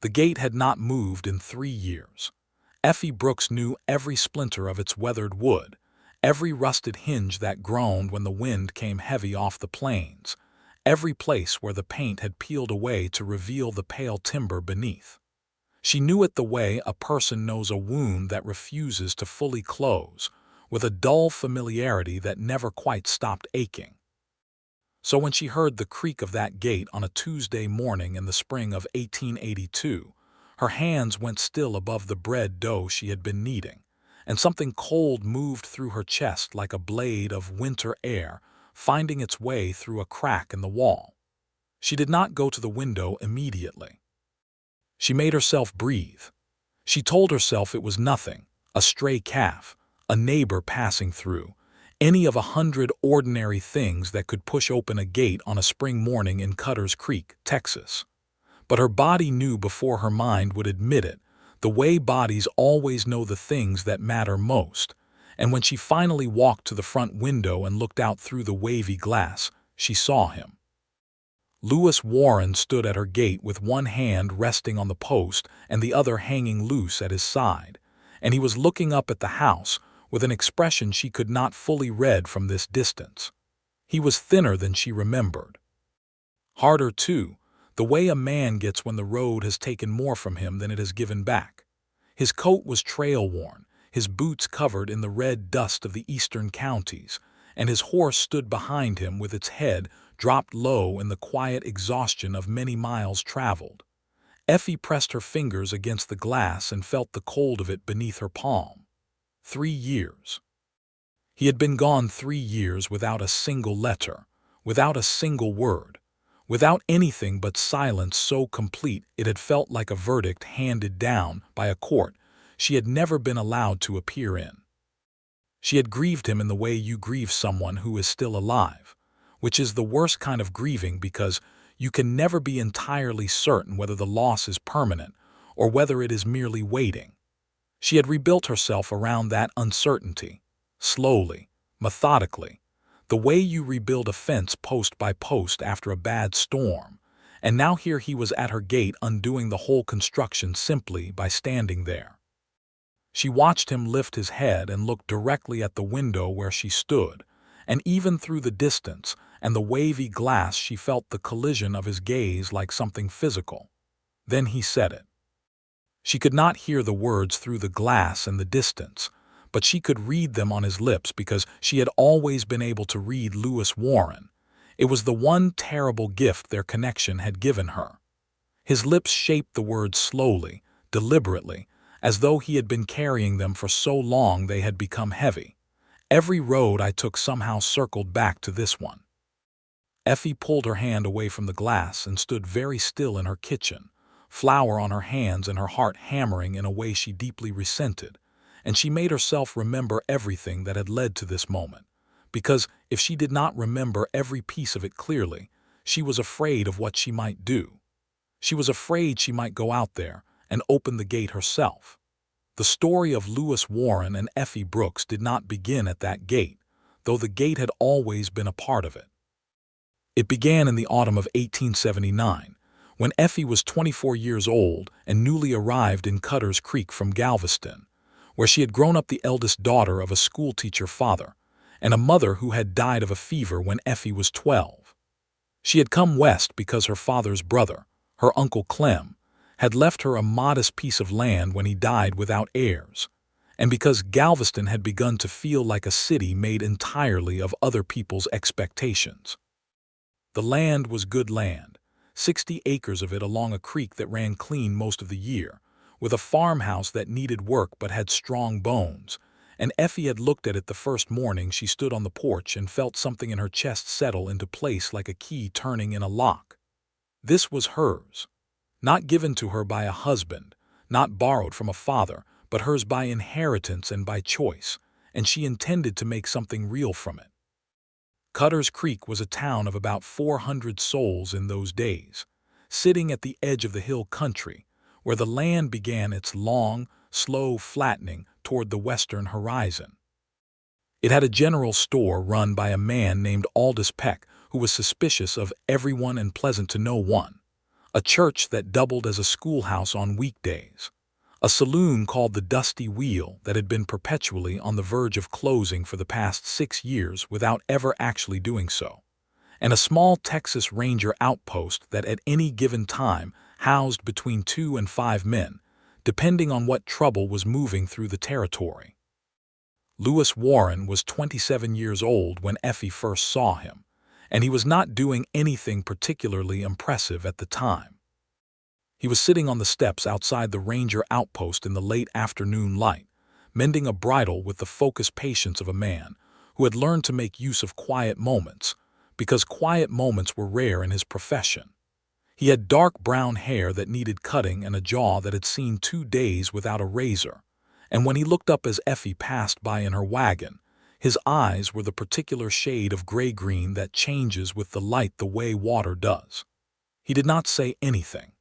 The gate had not moved in 3 years. Effie Brooks knew every splinter of its weathered wood, every rusted hinge that groaned when the wind came heavy off the plains, every place where the paint had peeled away to reveal the pale timber beneath. She knew it the way a person knows a wound that refuses to fully close, with a dull familiarity that never quite stopped aching. So when she heard the creak of that gate on a Tuesday morning in the spring of 1882, her hands went still above the bread dough she had been kneading, and something cold moved through her chest like a blade of winter air finding its way through a crack in the wall. She did not go to the window immediately. She made herself breathe. She told herself it was nothing, a stray calf, a neighbor passing through, any of 100 ordinary things that could push open a gate on a spring morning in Cutter's Creek, Texas. But her body knew before her mind would admit it, the way bodies always know the things that matter most, and when she finally walked to the front window and looked out through the wavy glass, she saw him. Lewis Warren stood at her gate with one hand resting on the post and the other hanging loose at his side, and he was looking up at the house with an expression she could not fully read from this distance. He was thinner than she remembered. Harder, too, the way a man gets when the road has taken more from him than it has given back. His coat was trail-worn, his boots covered in the red dust of the eastern counties, and his horse stood behind him with its head dropped low in the quiet exhaustion of many miles traveled. Effie pressed her fingers against the glass and felt the cold of it beneath her palm. 3 years. He had been gone 3 years without a single letter, without a single word, without anything but silence so complete it had felt like a verdict handed down by a court she had never been allowed to appear in. She had grieved him in the way you grieve someone who is still alive, which is the worst kind of grieving because you can never be entirely certain whether the loss is permanent or whether it is merely waiting. She had rebuilt herself around that uncertainty, slowly, methodically, the way you rebuild a fence post by post after a bad storm, and now here he was at her gate undoing the whole construction simply by standing there. She watched him lift his head and look directly at the window where she stood, and even through the distance and the wavy glass she felt the collision of his gaze like something physical. Then he said it. She could not hear the words through the glass and the distance, but she could read them on his lips because she had always been able to read Lewis Warren. It was the one terrible gift their connection had given her. His lips shaped the words slowly, deliberately, as though he had been carrying them for so long they had become heavy. Every road I took somehow circled back to this one. Effie pulled her hand away from the glass and stood very still in her kitchen, flour on her hands and her heart hammering in a way she deeply resented, and she made herself remember everything that had led to this moment, because if she did not remember every piece of it clearly, she was afraid of what she might do. She was afraid she might go out there and open the gate herself. The story of Lewis Warren and Effie Brooks did not begin at that gate, though the gate had always been a part of it. It began in the autumn of 1879, when Effie was 24 years old and newly arrived in Cutter's Creek from Galveston, where she had grown up the eldest daughter of a schoolteacher father and a mother who had died of a fever when Effie was 12. She had come west because her father's brother, her Uncle Clem, had left her a modest piece of land when he died without heirs, and because Galveston had begun to feel like a city made entirely of other people's expectations. The land was good land, 60 acres of it along a creek that ran clean most of the year, with a farmhouse that needed work but had strong bones, and Effie had looked at it the first morning she stood on the porch and felt something in her chest settle into place like a key turning in a lock. This was hers, not given to her by a husband, not borrowed from a father, but hers by inheritance and by choice, and she intended to make something real from it. Cutter's Creek was a town of about 400 souls in those days, sitting at the edge of the hill country, where the land began its long, slow flattening toward the western horizon. It had a general store run by a man named Aldous Peck, who was suspicious of everyone and pleasant to no one, a church that doubled as a schoolhouse on weekdays, a saloon called the Dusty Wheel that had been perpetually on the verge of closing for the past 6 years without ever actually doing so, and a small Texas Ranger outpost that at any given time housed between 2 and 5 men, depending on what trouble was moving through the territory. Lewis Warren was 27 years old when Effie first saw him, and he was not doing anything particularly impressive at the time. He was sitting on the steps outside the ranger outpost in the late afternoon light, mending a bridle with the focused patience of a man who had learned to make use of quiet moments, because quiet moments were rare in his profession. He had dark brown hair that needed cutting and a jaw that had seen 2 days without a razor, and when he looked up as Effie passed by in her wagon, his eyes were the particular shade of gray-green that changes with the light the way water does. He did not say anything.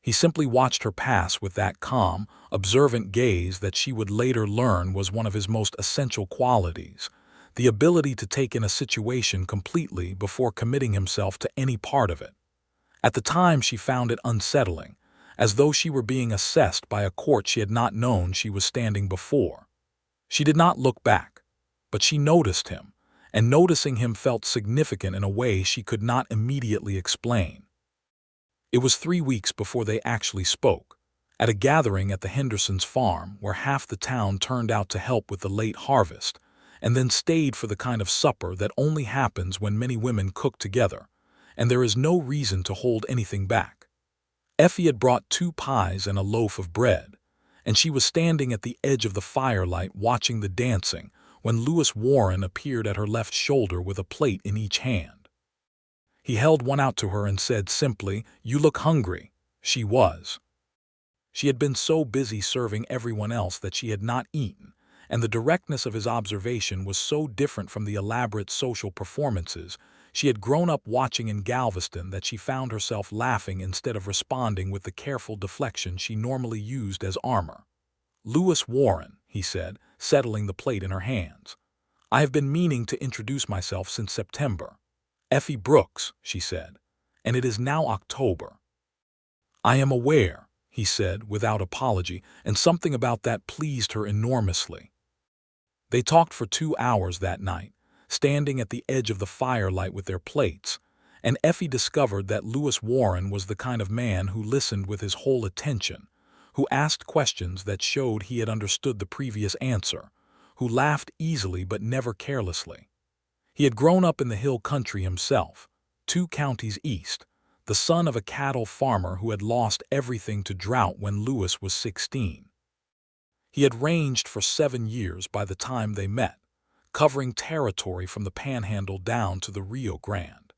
He simply watched her pass with that calm, observant gaze that she would later learn was one of his most essential qualities, the ability to take in a situation completely before committing himself to any part of it. At the time she found it unsettling, as though she were being assessed by a court she had not known she was standing before. She did not look back, but she noticed him, and noticing him felt significant in a way she could not immediately explain. It was 3 weeks before they actually spoke, at a gathering at the Hendersons' farm where half the town turned out to help with the late harvest, and then stayed for the kind of supper that only happens when many women cook together, and there is no reason to hold anything back. Effie had brought 2 pies and a loaf of bread, and she was standing at the edge of the firelight watching the dancing when Lewis Warren appeared at her left shoulder with a plate in each hand. He held one out to her and said simply, "You look hungry." She was. She had been so busy serving everyone else that she had not eaten, and the directness of his observation was so different from the elaborate social performances she had grown up watching in Galveston that she found herself laughing instead of responding with the careful deflection she normally used as armor. "Lewis Warren," he said, settling the plate in her hands. "I have been meaning to introduce myself since September. Effie Brooks," she said, "and it is now October." "I am aware," he said without apology, and something about that pleased her enormously. They talked for 2 hours that night, standing at the edge of the firelight with their plates, and Effie discovered that Lewis Warren was the kind of man who listened with his whole attention, who asked questions that showed he had understood the previous answer, who laughed easily but never carelessly. He had grown up in the hill country himself, 2 counties east, the son of a cattle farmer who had lost everything to drought when Lewis was 16. He had ranged for 7 years by the time they met, covering territory from the Panhandle down to the Rio Grande,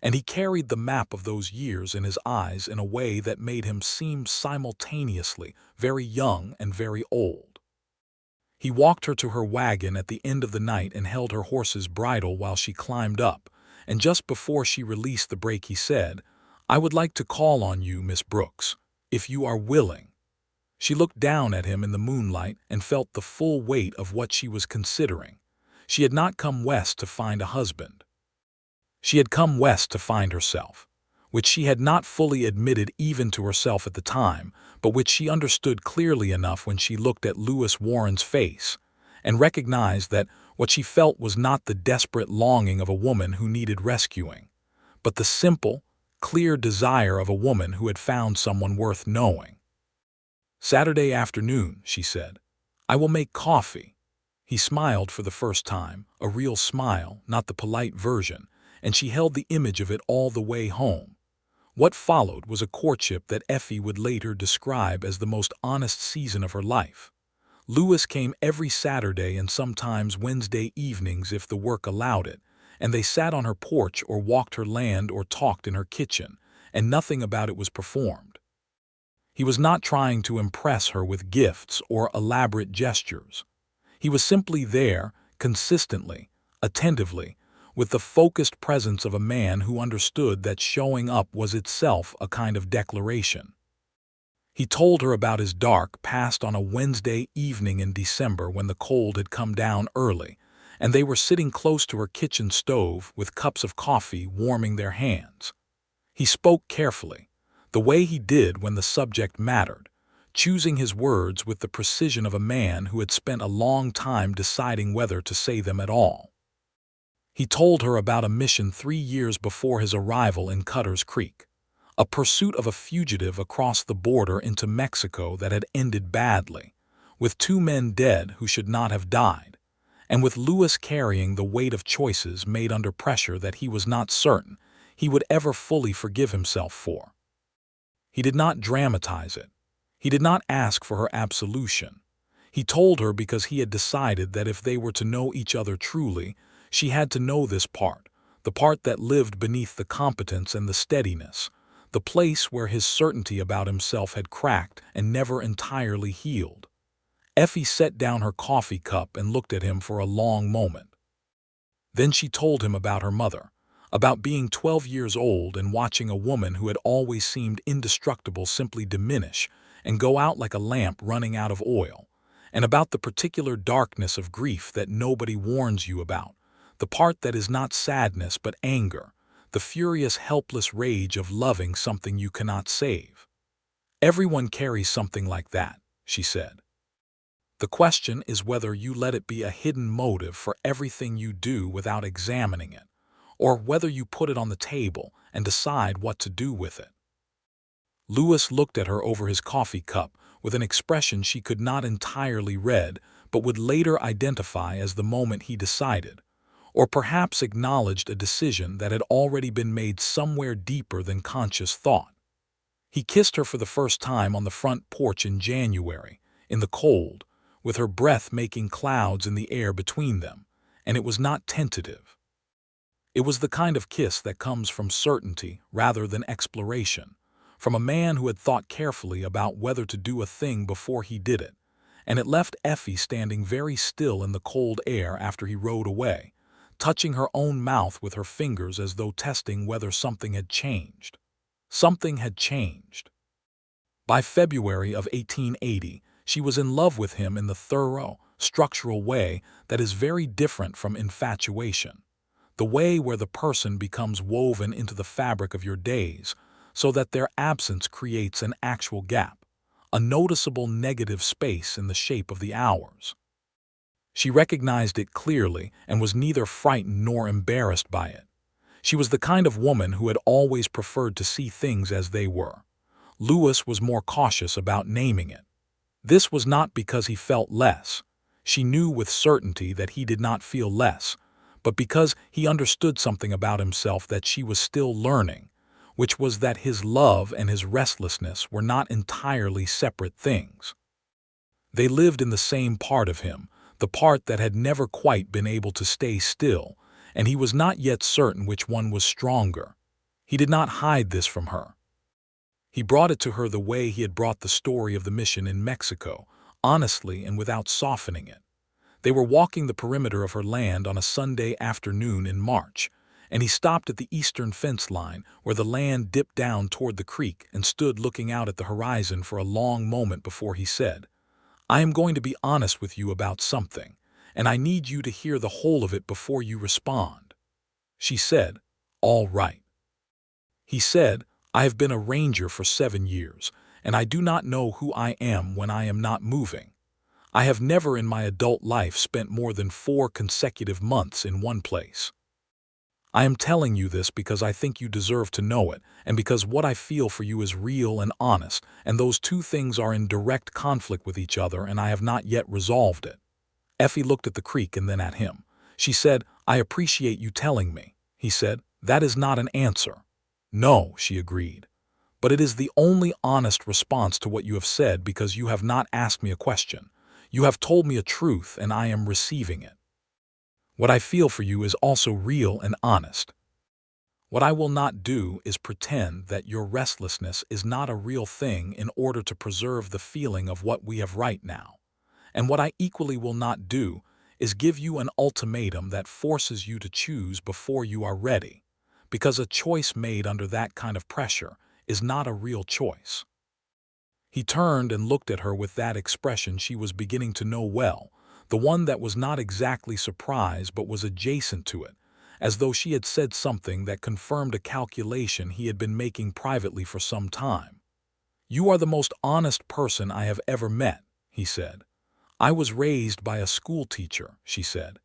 and he carried the map of those years in his eyes in a way that made him seem simultaneously very young and very old. He walked her to her wagon at the end of the night and held her horse's bridle while she climbed up, and just before she released the brake he said, "I would like to call on you, Miss Brooks, if you are willing." She looked down at him in the moonlight and felt the full weight of what she was considering. She had not come west to find a husband. She had come west to find herself, which she had not fully admitted even to herself at the time, but which she understood clearly enough when she looked at Lewis Warren's face and recognized that what she felt was not the desperate longing of a woman who needed rescuing, but the simple, clear desire of a woman who had found someone worth knowing. "Saturday afternoon," she said. "I will make coffee." He smiled for the first time, a real smile, not the polite version, and she held the image of it all the way home. What followed was a courtship that Effie would later describe as the most honest season of her life. Lewis came every Saturday and sometimes Wednesday evenings if the work allowed it, and they sat on her porch or walked her land or talked in her kitchen, and nothing about it was performed. He was not trying to impress her with gifts or elaborate gestures. He was simply there, consistently, attentively, with the focused presence of a man who understood that showing up was itself a kind of declaration. He told her about his dark past on a Wednesday evening in December when the cold had come down early, and they were sitting close to her kitchen stove with cups of coffee warming their hands. He spoke carefully, the way he did when the subject mattered, choosing his words with the precision of a man who had spent a long time deciding whether to say them at all. He told her about a mission 3 years before his arrival in Cutter's Creek, a pursuit of a fugitive across the border into Mexico that had ended badly, with 2 men dead who should not have died, and with Lewis carrying the weight of choices made under pressure that he was not certain he would ever fully forgive himself for. He did not dramatize it. He did not ask for her absolution. He told her because he had decided that if they were to know each other truly, she had to know this part, the part that lived beneath the competence and the steadiness, the place where his certainty about himself had cracked and never entirely healed. Effie set down her coffee cup and looked at him for a long moment. Then she told him about her mother, about being 12 years old and watching a woman who had always seemed indestructible simply diminish and go out like a lamp running out of oil, and about the particular darkness of grief that nobody warns you about, the part that is not sadness but anger, the furious, helpless rage of loving something you cannot save. Everyone carries something like that, she said. The question is whether you let it be a hidden motive for everything you do without examining it, or whether you put it on the table and decide what to do with it. Lewis looked at her over his coffee cup with an expression she could not entirely read but would later identify as the moment he decided, or perhaps acknowledged a decision that had already been made somewhere deeper than conscious thought. He kissed her for the first time on the front porch in January, in the cold, with her breath making clouds in the air between them, and it was not tentative. It was the kind of kiss that comes from certainty rather than exploration, from a man who had thought carefully about whether to do a thing before he did it, and it left Effie standing very still in the cold air after he rode away, touching her own mouth with her fingers as though testing whether something had changed. Something had changed. By February of 1880, she was in love with him in the thorough, structural way that is very different from infatuation, the way where the person becomes woven into the fabric of your days so that their absence creates an actual gap, a noticeable negative space in the shape of the hours. She recognized it clearly and was neither frightened nor embarrassed by it. She was the kind of woman who had always preferred to see things as they were. Lewis was more cautious about naming it. This was not because he felt less. She knew with certainty that he did not feel less, but because he understood something about himself that she was still learning, which was that his love and his restlessness were not entirely separate things. They lived in the same part of him, the part that had never quite been able to stay still, and he was not yet certain which one was stronger. He did not hide this from her. He brought it to her the way he had brought the story of the mission in Mexico, honestly and without softening it. They were walking the perimeter of her land on a Sunday afternoon in March, and he stopped at the eastern fence line where the land dipped down toward the creek and stood looking out at the horizon for a long moment before he said, "I am going to be honest with you about something, and I need you to hear the whole of it before you respond." She said, "All right." He said, "I have been a ranger for 7 years, and I do not know who I am when I am not moving. I have never in my adult life spent more than 4 consecutive months in one place. I am telling you this because I think you deserve to know it, and because what I feel for you is real and honest, and those two things are in direct conflict with each other, and I have not yet resolved it." Effie looked at the creek and then at him. She said, "I appreciate you telling me." He said, "That is not an answer." "No," she agreed. "But it is the only honest response to what you have said because you have not asked me a question. You have told me a truth and I am receiving it. What I feel for you is also real and honest. What I will not do is pretend that your restlessness is not a real thing in order to preserve the feeling of what we have right now. And what I equally will not do is give you an ultimatum that forces you to choose before you are ready, because a choice made under that kind of pressure is not a real choice." He turned and looked at her with that expression she was beginning to know well, the one that was not exactly surprise but was adjacent to it, as though she had said something that confirmed a calculation he had been making privately for some time. "You are the most honest person I have ever met," he said. "I was raised by a schoolteacher," she said.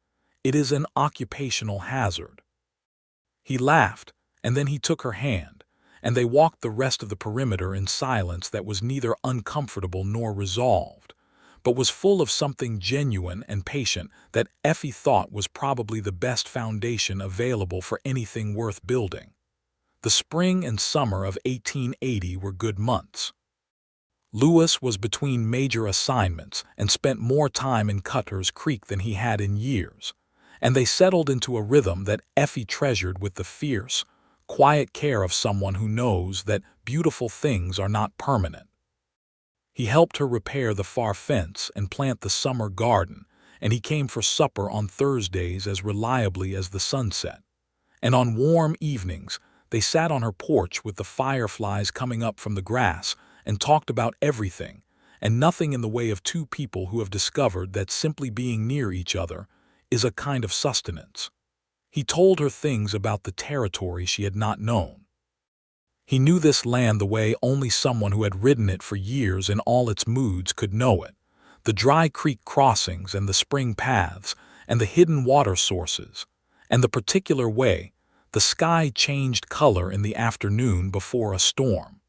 "It is an occupational hazard." He laughed, and then he took her hand, and they walked the rest of the perimeter in silence that was neither uncomfortable nor resolved, but was full of something genuine and patient that Effie thought was probably the best foundation available for anything worth building. The spring and summer of 1880 were good months. Lewis was between major assignments and spent more time in Cutter's Creek than he had in years, and they settled into a rhythm that Effie treasured with the fierce, quiet care of someone who knows that beautiful things are not permanent. He helped her repair the far fence and plant the summer garden, and he came for supper on Thursdays as reliably as the sunset. And on warm evenings, they sat on her porch with the fireflies coming up from the grass and talked about everything and nothing in the way of two people who have discovered that simply being near each other is a kind of sustenance. He told her things about the territory she had not known. He knew this land the way only someone who had ridden it for years in all its moods could know it: the dry creek crossings and the spring paths and the hidden water sources, and the particular way the sky changed color in the afternoon before a storm.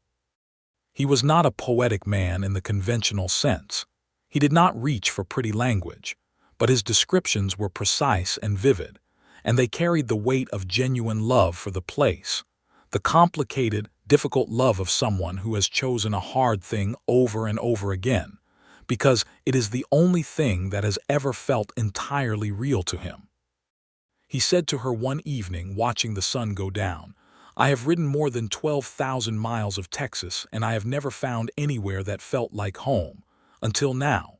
He was not a poetic man in the conventional sense. He did not reach for pretty language, but his descriptions were precise and vivid, and they carried the weight of genuine love for the place, the complicated, difficult love of someone who has chosen a hard thing over and over again, because it is the only thing that has ever felt entirely real to him. He said to her one evening, watching the sun go down, "I have ridden more than 12,000 miles of Texas, and I have never found anywhere that felt like home, until now."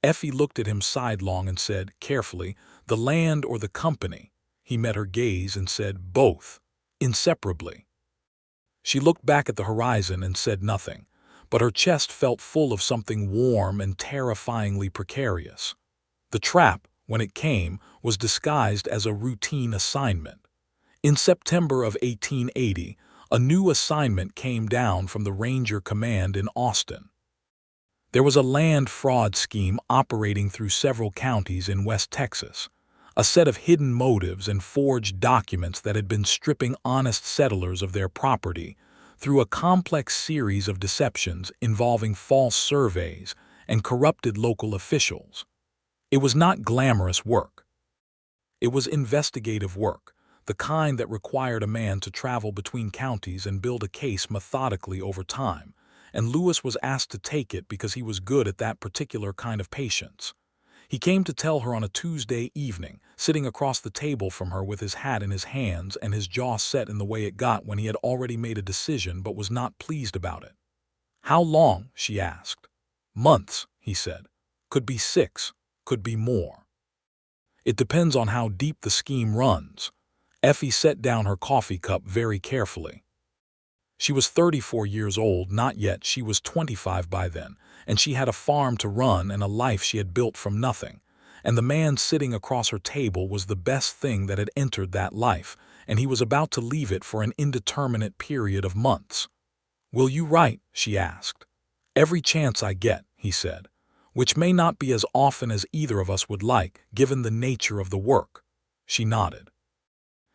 Effie looked at him sidelong and said, carefully, "The land or the company?" He met her gaze and said, "Both, inseparably." She looked back at the horizon and said nothing, but her chest felt full of something warm and terrifyingly precarious. The trap, when it came, was disguised as a routine assignment. In September of 1880, a new assignment came down from the Ranger Command in Austin. There was a land fraud scheme operating through several counties in West Texas, a set of hidden motives and forged documents that had been stripping honest settlers of their property through a complex series of deceptions involving false surveys and corrupted local officials. It was not glamorous work. It was investigative work, the kind that required a man to travel between counties and build a case methodically over time, and Lewis was asked to take it because he was good at that particular kind of patience. He came to tell her on a Tuesday evening, sitting across the table from her with his hat in his hands and his jaw set in the way it got when he had already made a decision but was not pleased about it. "How long?" she asked. "Months," he said. "Could be 6, could be more. It depends on how deep the scheme runs." Effie set down her coffee cup very carefully. She was 34 years old, not yet. She was 25 by then, and she had a farm to run and a life she had built from nothing. And the man sitting across her table was the best thing that had entered that life, and he was about to leave it for an indeterminate period of months. "Will you write?" she asked. "Every chance I get," he said, "which may not be as often as either of us would like, given the nature of the work." She nodded.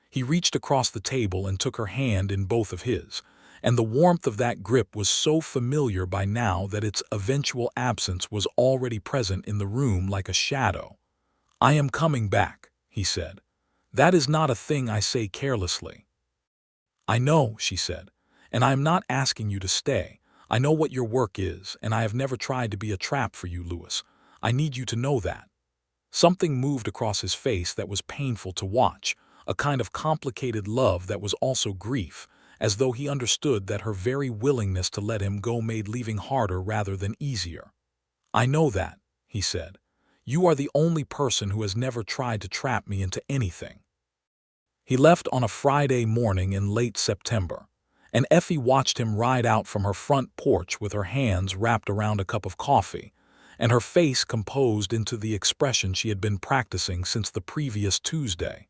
He reached across the table and took her hand in both of his, and the warmth of that grip was so familiar by now that its eventual absence was already present in the room like a shadow. "I am coming back," he said. "That is not a thing I say carelessly." "I know," she said, "and I am not asking you to stay. I know what your work is, and I have never tried to be a trap for you, Lewis. I need you to know that." Something moved across his face that was painful to watch, a kind of complicated love that was also grief, as though he understood that her very willingness to let him go made leaving harder rather than easier. "I know that," he said. "You are the only person who has never tried to trap me into anything." He left on a Friday morning in late September, and Effie watched him ride out from her front porch with her hands wrapped around a cup of coffee, and her face composed into the expression she had been practicing since the previous Tuesday.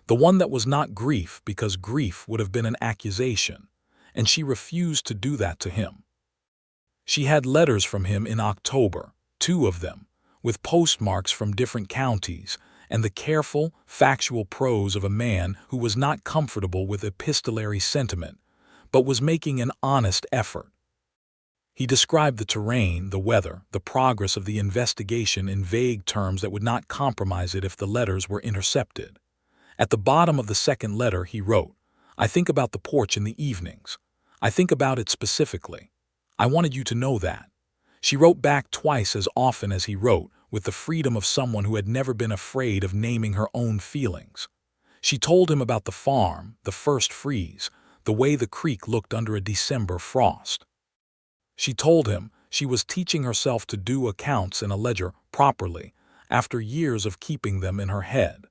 The one that was not grief, because grief would have been an accusation, and she refused to do that to him. She had letters from him in October, 2 of them, with postmarks from different counties, and the careful, factual prose of a man who was not comfortable with epistolary sentiment, but was making an honest effort. He described the terrain, the weather, the progress of the investigation in vague terms that would not compromise it if the letters were intercepted. At the bottom of the second letter he wrote, "I think about the porch in the evenings. I think about it specifically. I wanted you to know that." She wrote back twice as often as he wrote, with the freedom of someone who had never been afraid of naming her own feelings. She told him about the farm, the first freeze, the way the creek looked under a December frost. She told him she was teaching herself to do accounts in a ledger properly after years of keeping them in her head.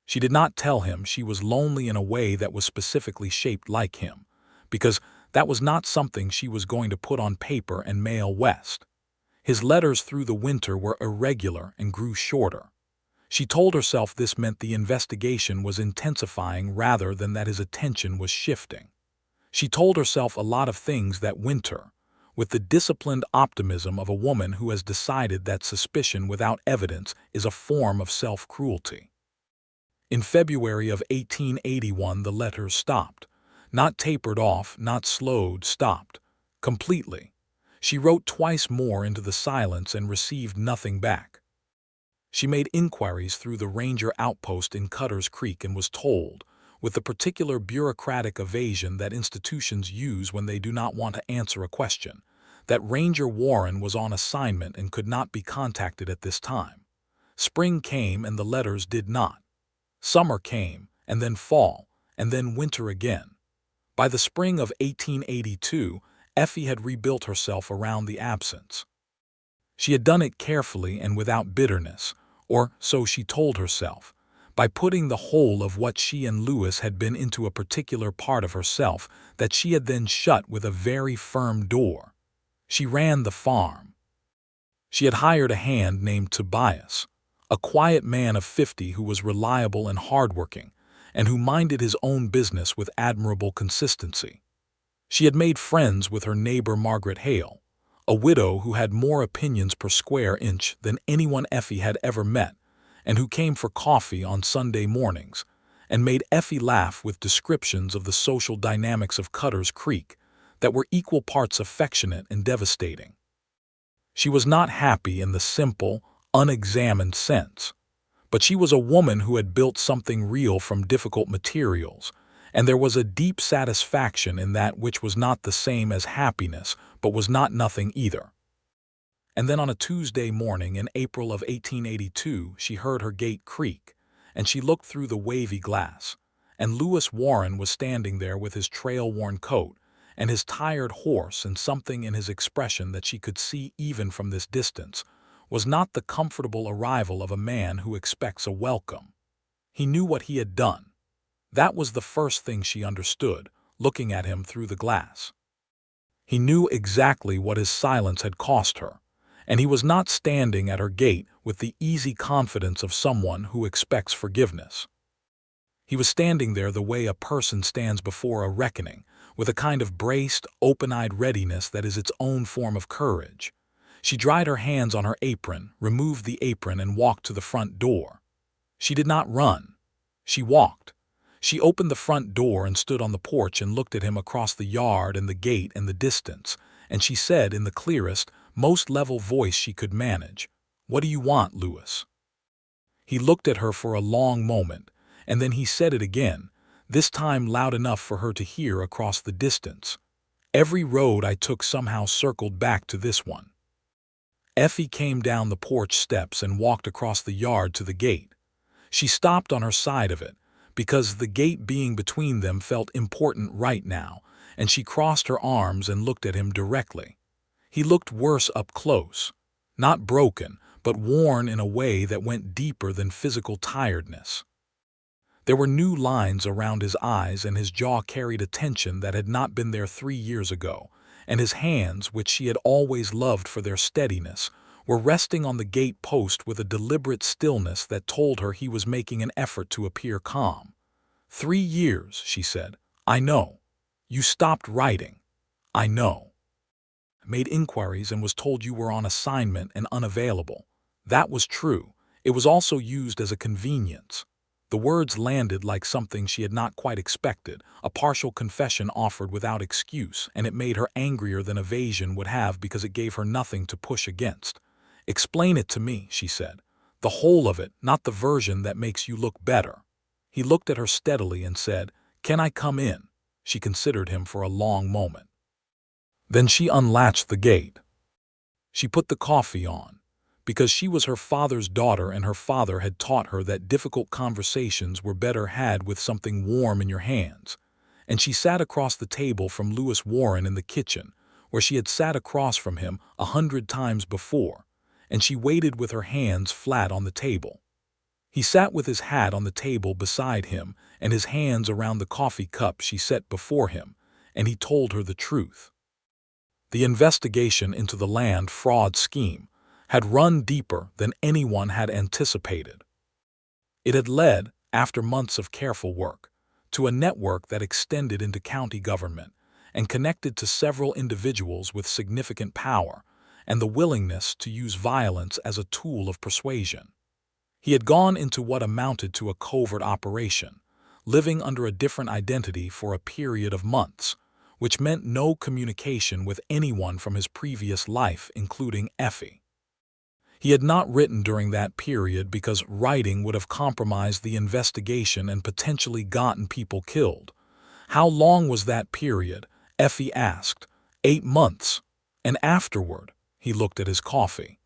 She did not tell him she was lonely in a way that was specifically shaped like him, because that was not something she was going to put on paper and mail west. His letters through the winter were irregular and grew shorter. She told herself this meant the investigation was intensifying rather than that his attention was shifting. She told herself a lot of things that winter, with the disciplined optimism of a woman who has decided that suspicion without evidence is a form of self-cruelty. In February of 1881 the letters stopped. Not tapered off, not slowed, stopped. Completely. She wrote twice more into the silence and received nothing back. She made inquiries through the ranger outpost in Cutter's Creek and was told, with the particular bureaucratic evasion that institutions use when they do not want to answer a question, that Ranger Warren was on assignment and could not be contacted at this time. Spring came and the letters did not. Summer came, and then fall, and then winter again. By the spring of 1882, Effie had rebuilt herself around the absence. She had done it carefully and without bitterness, or so she told herself, by putting the whole of what she and Lewis had been into a particular part of herself that she had then shut with a very firm door. She ran the farm. She had hired a hand named Tobias, a quiet man of 50 who was reliable and hardworking, and who minded his own business with admirable consistency. She had made friends with her neighbor Margaret Hale, a widow who had more opinions per square inch than anyone Effie had ever met, and who came for coffee on Sunday mornings, and made Effie laugh with descriptions of the social dynamics of Cutter's Creek that were equal parts affectionate and devastating. She was not happy in the simple, unexamined sense, but she was a woman who had built something real from difficult materials, and there was a deep satisfaction in that which was not the same as happiness, but was not nothing either. And then on a Tuesday morning in April of 1882 she heard her gate creak, and she looked through the wavy glass, and Lewis Warren was standing there with his trail-worn coat and his tired horse, and something in his expression that she could see even from this distance was not the comfortable arrival of a man who expects a welcome. He knew what he had done. That was the first thing she understood, looking at him through the glass. He knew exactly what his silence had cost her, and he was not standing at her gate with the easy confidence of someone who expects forgiveness. He was standing there the way a person stands before a reckoning, with a kind of braced, open-eyed readiness that is its own form of courage. She dried her hands on her apron, removed the apron, and walked to the front door. She did not run. She walked. She opened the front door and stood on the porch and looked at him across the yard and the gate and the distance, and she said in the clearest, most level voice she could manage, "What do you want, Lewis?" He looked at her for a long moment, and then he said it again, this time loud enough for her to hear across the distance. "Every road I took somehow circled back to this one." Effie came down the porch steps and walked across the yard to the gate. She stopped on her side of it, because the gate being between them felt important right now, and she crossed her arms and looked at him directly. He looked worse up close, not broken, but worn in a way that went deeper than physical tiredness. There were new lines around his eyes, and his jaw carried a tension that had not been there 3 years ago, and his hands, which she had always loved for their steadiness, were resting on the gate post with a deliberate stillness that told her he was making an effort to appear calm. 3 years, she said. I know. You stopped writing. I know. Made inquiries and was told you were on assignment and unavailable. That was true. It was also used as a convenience. The words landed like something she had not quite expected, a partial confession offered without excuse, and it made her angrier than evasion would have because it gave her nothing to push against. Explain it to me, she said. The whole of it, not the version that makes you look better. He looked at her steadily and said, Can I come in? She considered him for a long moment. Then she unlatched the gate. She put the coffee on. Because she was her father's daughter and her father had taught her that difficult conversations were better had with something warm in your hands. And she sat across the table from Lewis Warren in the kitchen, where she had sat across from him 100 times before, and she waited with her hands flat on the table. He sat with his hat on the table beside him and his hands around the coffee cup she set before him, and he told her the truth. The investigation into the land fraud scheme had run deeper than anyone had anticipated. It had led, after months of careful work, to a network that extended into county government and connected to several individuals with significant power and the willingness to use violence as a tool of persuasion. He had gone into what amounted to a covert operation, living under a different identity for a period of months, which meant no communication with anyone from his previous life, including Effie. He had not written during that period because writing would have compromised the investigation and potentially gotten people killed. How long was that period? Effie asked. 8 months. And afterward, he looked at his coffee.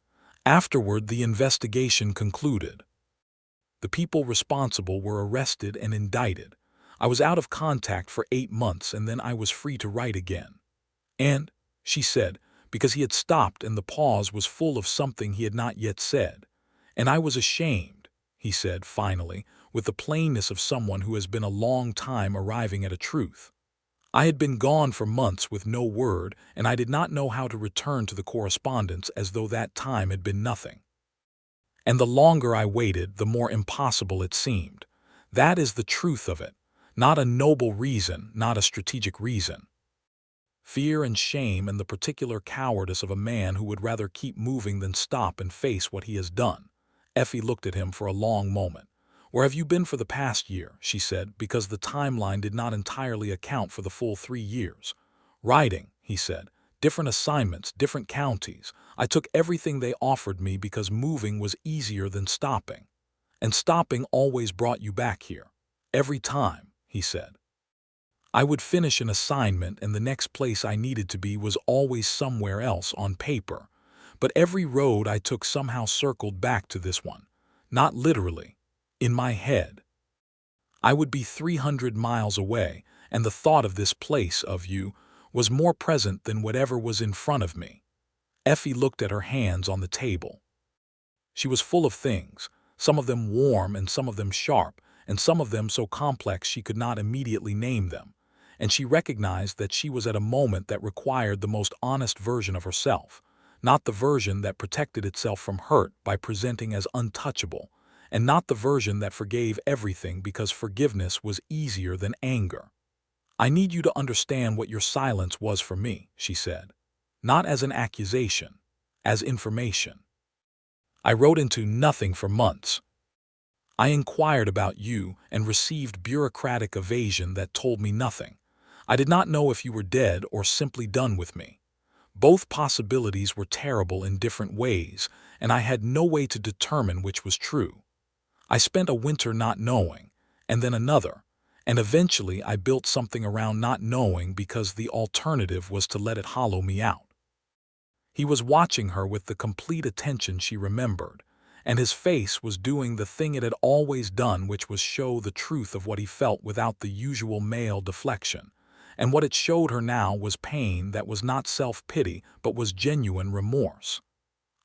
Afterward, the investigation concluded. The people responsible were arrested and indicted. I was out of contact for 8 months and then I was free to write again. And, she said, because he had stopped and the pause was full of something he had not yet said. And I was ashamed, he said finally, with the plainness of someone who has been a long time arriving at a truth. I had been gone for months with no word, and I did not know how to return to the correspondence as though that time had been nothing. And the longer I waited, the more impossible it seemed. That is the truth of it. Not a noble reason, not a strategic reason. Fear and shame and the particular cowardice of a man who would rather keep moving than stop and face what he has done. Effie looked at him for a long moment. Where have you been for the past year? She said, because the timeline did not entirely account for the full 3 years. Writing, he said. Different assignments, different counties. I took everything they offered me because moving was easier than stopping. And stopping always brought you back here. Every time, he said. I would finish an assignment and the next place I needed to be was always somewhere else on paper. But every road I took somehow circled back to this one. Not literally. In my head. I would be 300 miles away, and the thought of this place, of you, was more present than whatever was in front of me. Effie looked at her hands on the table. She was full of things, some of them warm and some of them sharp, and some of them so complex she could not immediately name them. And she recognized that she was at a moment that required the most honest version of herself, not the version that protected itself from hurt by presenting as untouchable, and not the version that forgave everything because forgiveness was easier than anger. I need you to understand what your silence was for me, she said. Not as an accusation, as information. I wrote into nothing for months. I inquired about you and received bureaucratic evasion that told me nothing. I did not know if you were dead or simply done with me. Both possibilities were terrible in different ways, and I had no way to determine which was true. I spent a winter not knowing, and then another, and eventually I built something around not knowing because the alternative was to let it hollow me out. He was watching her with the complete attention she remembered, and his face was doing the thing it had always done, which was show the truth of what he felt without the usual male deflection. And what it showed her now was pain that was not self-pity but was genuine remorse.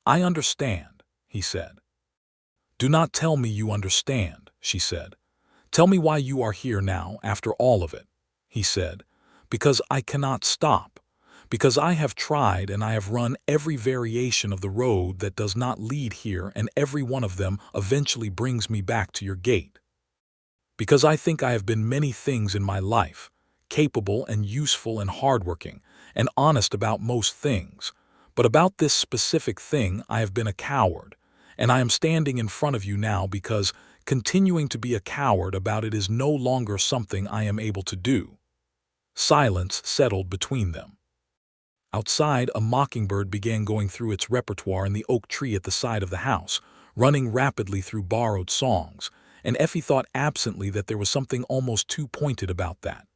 I understand, he said. Do not tell me you understand, she said. Tell me why you are here now after all of it, he said. Because I cannot stop. Because I have tried and I have run every variation of the road that does not lead here, and every one of them eventually brings me back to your gate. Because I think I have been many things in my life, capable and useful and hardworking, and honest about most things, but about this specific thing I have been a coward, and I am standing in front of you now because continuing to be a coward about it is no longer something I am able to do. Silence settled between them. Outside, a mockingbird began going through its repertoire in the oak tree at the side of the house, running rapidly through borrowed songs, and Effie thought absently that there was something almost too pointed about that.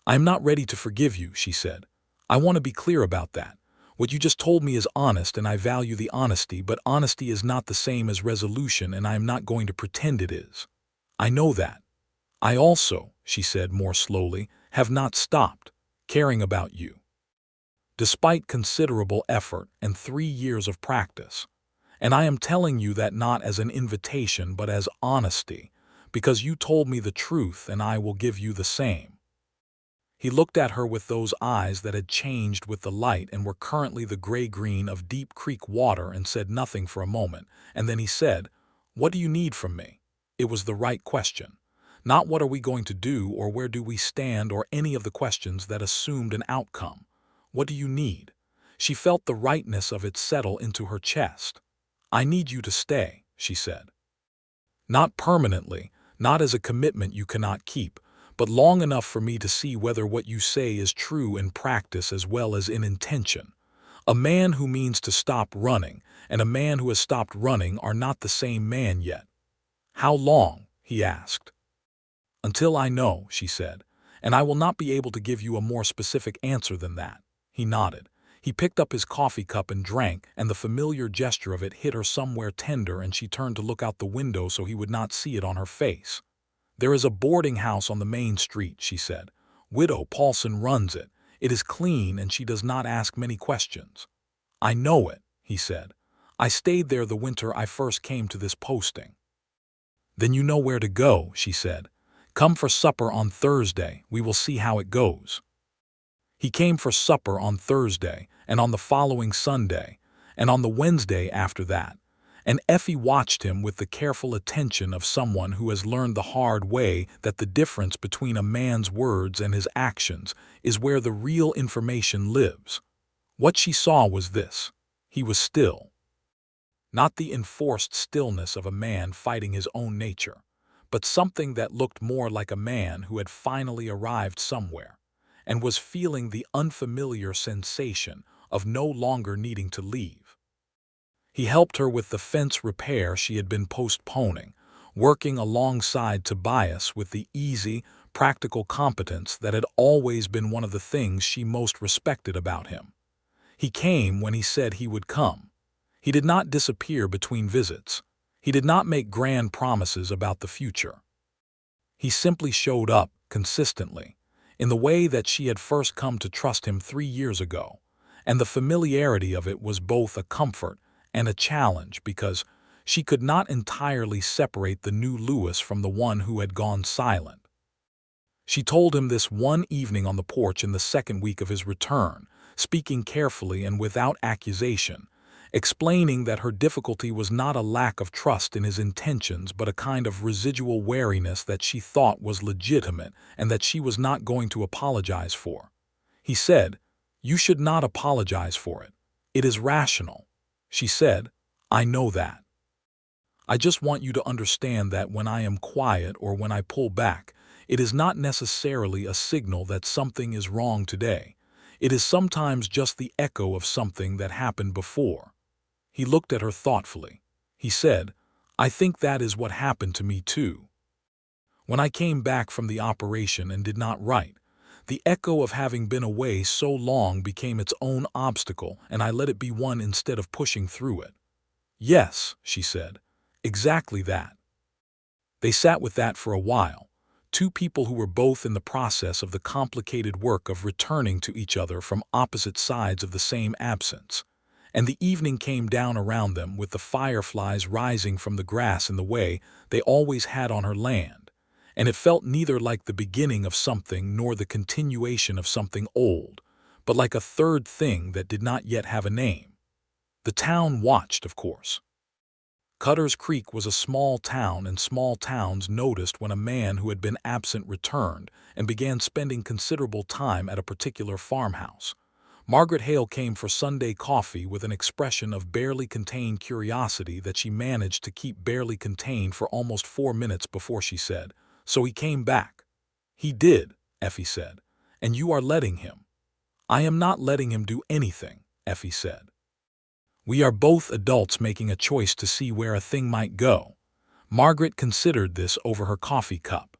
"I am not ready to forgive you," she said. "I want to be clear about that. What you just told me is honest, and I value the honesty, but honesty is not the same as resolution, and I am not going to pretend it is. I know that. I also," she said more slowly, "have not stopped caring about you, despite considerable effort and 3 years of practice. And I am telling you that not as an invitation but as honesty, because you told me the truth and I will give you the same." He looked at her with those eyes that had changed with the light and were currently the gray-green of deep creek water, and said nothing for a moment, and then he said, "What do you need from me?" It was the right question. Not what are we going to do or where do we stand or any of the questions that assumed an outcome. What do you need? She felt the rightness of it settle into her chest. "I need you to stay," she said. "Not permanently, not as a commitment you cannot keep, but long enough for me to see whether what you say is true in practice as well as in intention. A man who means to stop running and a man who has stopped running are not the same man yet." "How long?" he asked. "Until I know," she said, "and I will not be able to give you a more specific answer than that." He nodded. He picked up his coffee cup and drank, and the familiar gesture of it hit her somewhere tender, and she turned to look out the window so he would not see it on her face. "There is a boarding house on the main street," she said. "Widow Paulson runs it. It is clean and she does not ask many questions." "I know it," he said. "I stayed there the winter I first came to this posting." "Then you know where to go," she said. "Come for supper on Thursday. We will see how it goes." He came for supper on Thursday, and on the following Sunday, and on the Wednesday after that, and Effie watched him with the careful attention of someone who has learned the hard way that the difference between a man's words and his actions is where the real information lives. What she saw was this: he was still. Not the enforced stillness of a man fighting his own nature, but something that looked more like a man who had finally arrived somewhere and was feeling the unfamiliar sensation of no longer needing to leave. He helped her with the fence repair she had been postponing, working alongside Tobias with the easy, practical competence that had always been one of the things she most respected about him. He came when he said he would come. He did not disappear between visits. He did not make grand promises about the future. He simply showed up consistently, in the way that she had first come to trust him 3 years ago, and the familiarity of it was both a comfort and a challenge because she could not entirely separate the new Lewis from the one who had gone silent. She told him this one evening on the porch in the second week of his return, speaking carefully and without accusation, explaining that her difficulty was not a lack of trust in his intentions but a kind of residual wariness that she thought was legitimate and that she was not going to apologize for. He said, "You should not apologize for it. It is rational." She said, "I know that. I just want you to understand that when I am quiet or when I pull back, it is not necessarily a signal that something is wrong today. It is sometimes just the echo of something that happened before." He looked at her thoughtfully. He said, "I think that is what happened to me too. When I came back from the operation and did not write, the echo of having been away so long became its own obstacle, and I let it be one instead of pushing through it." "Yes," she said, "exactly that." They sat with that for a while, two people who were both in the process of the complicated work of returning to each other from opposite sides of the same absence. And the evening came down around them with the fireflies rising from the grass in the way they always had on her land, and it felt neither like the beginning of something nor the continuation of something old, but like a third thing that did not yet have a name. The town watched, of course. Cutter's Creek was a small town, and small towns noticed when a man who had been absent returned and began spending considerable time at a particular farmhouse. Margaret Hale came for Sunday coffee with an expression of barely contained curiosity that she managed to keep barely contained for almost 4 minutes before she said, "So he came back." "He did," Effie said, "and you are letting him." "I am not letting him do anything," Effie said. "We are both adults making a choice to see where a thing might go." Margaret considered this over her coffee cup.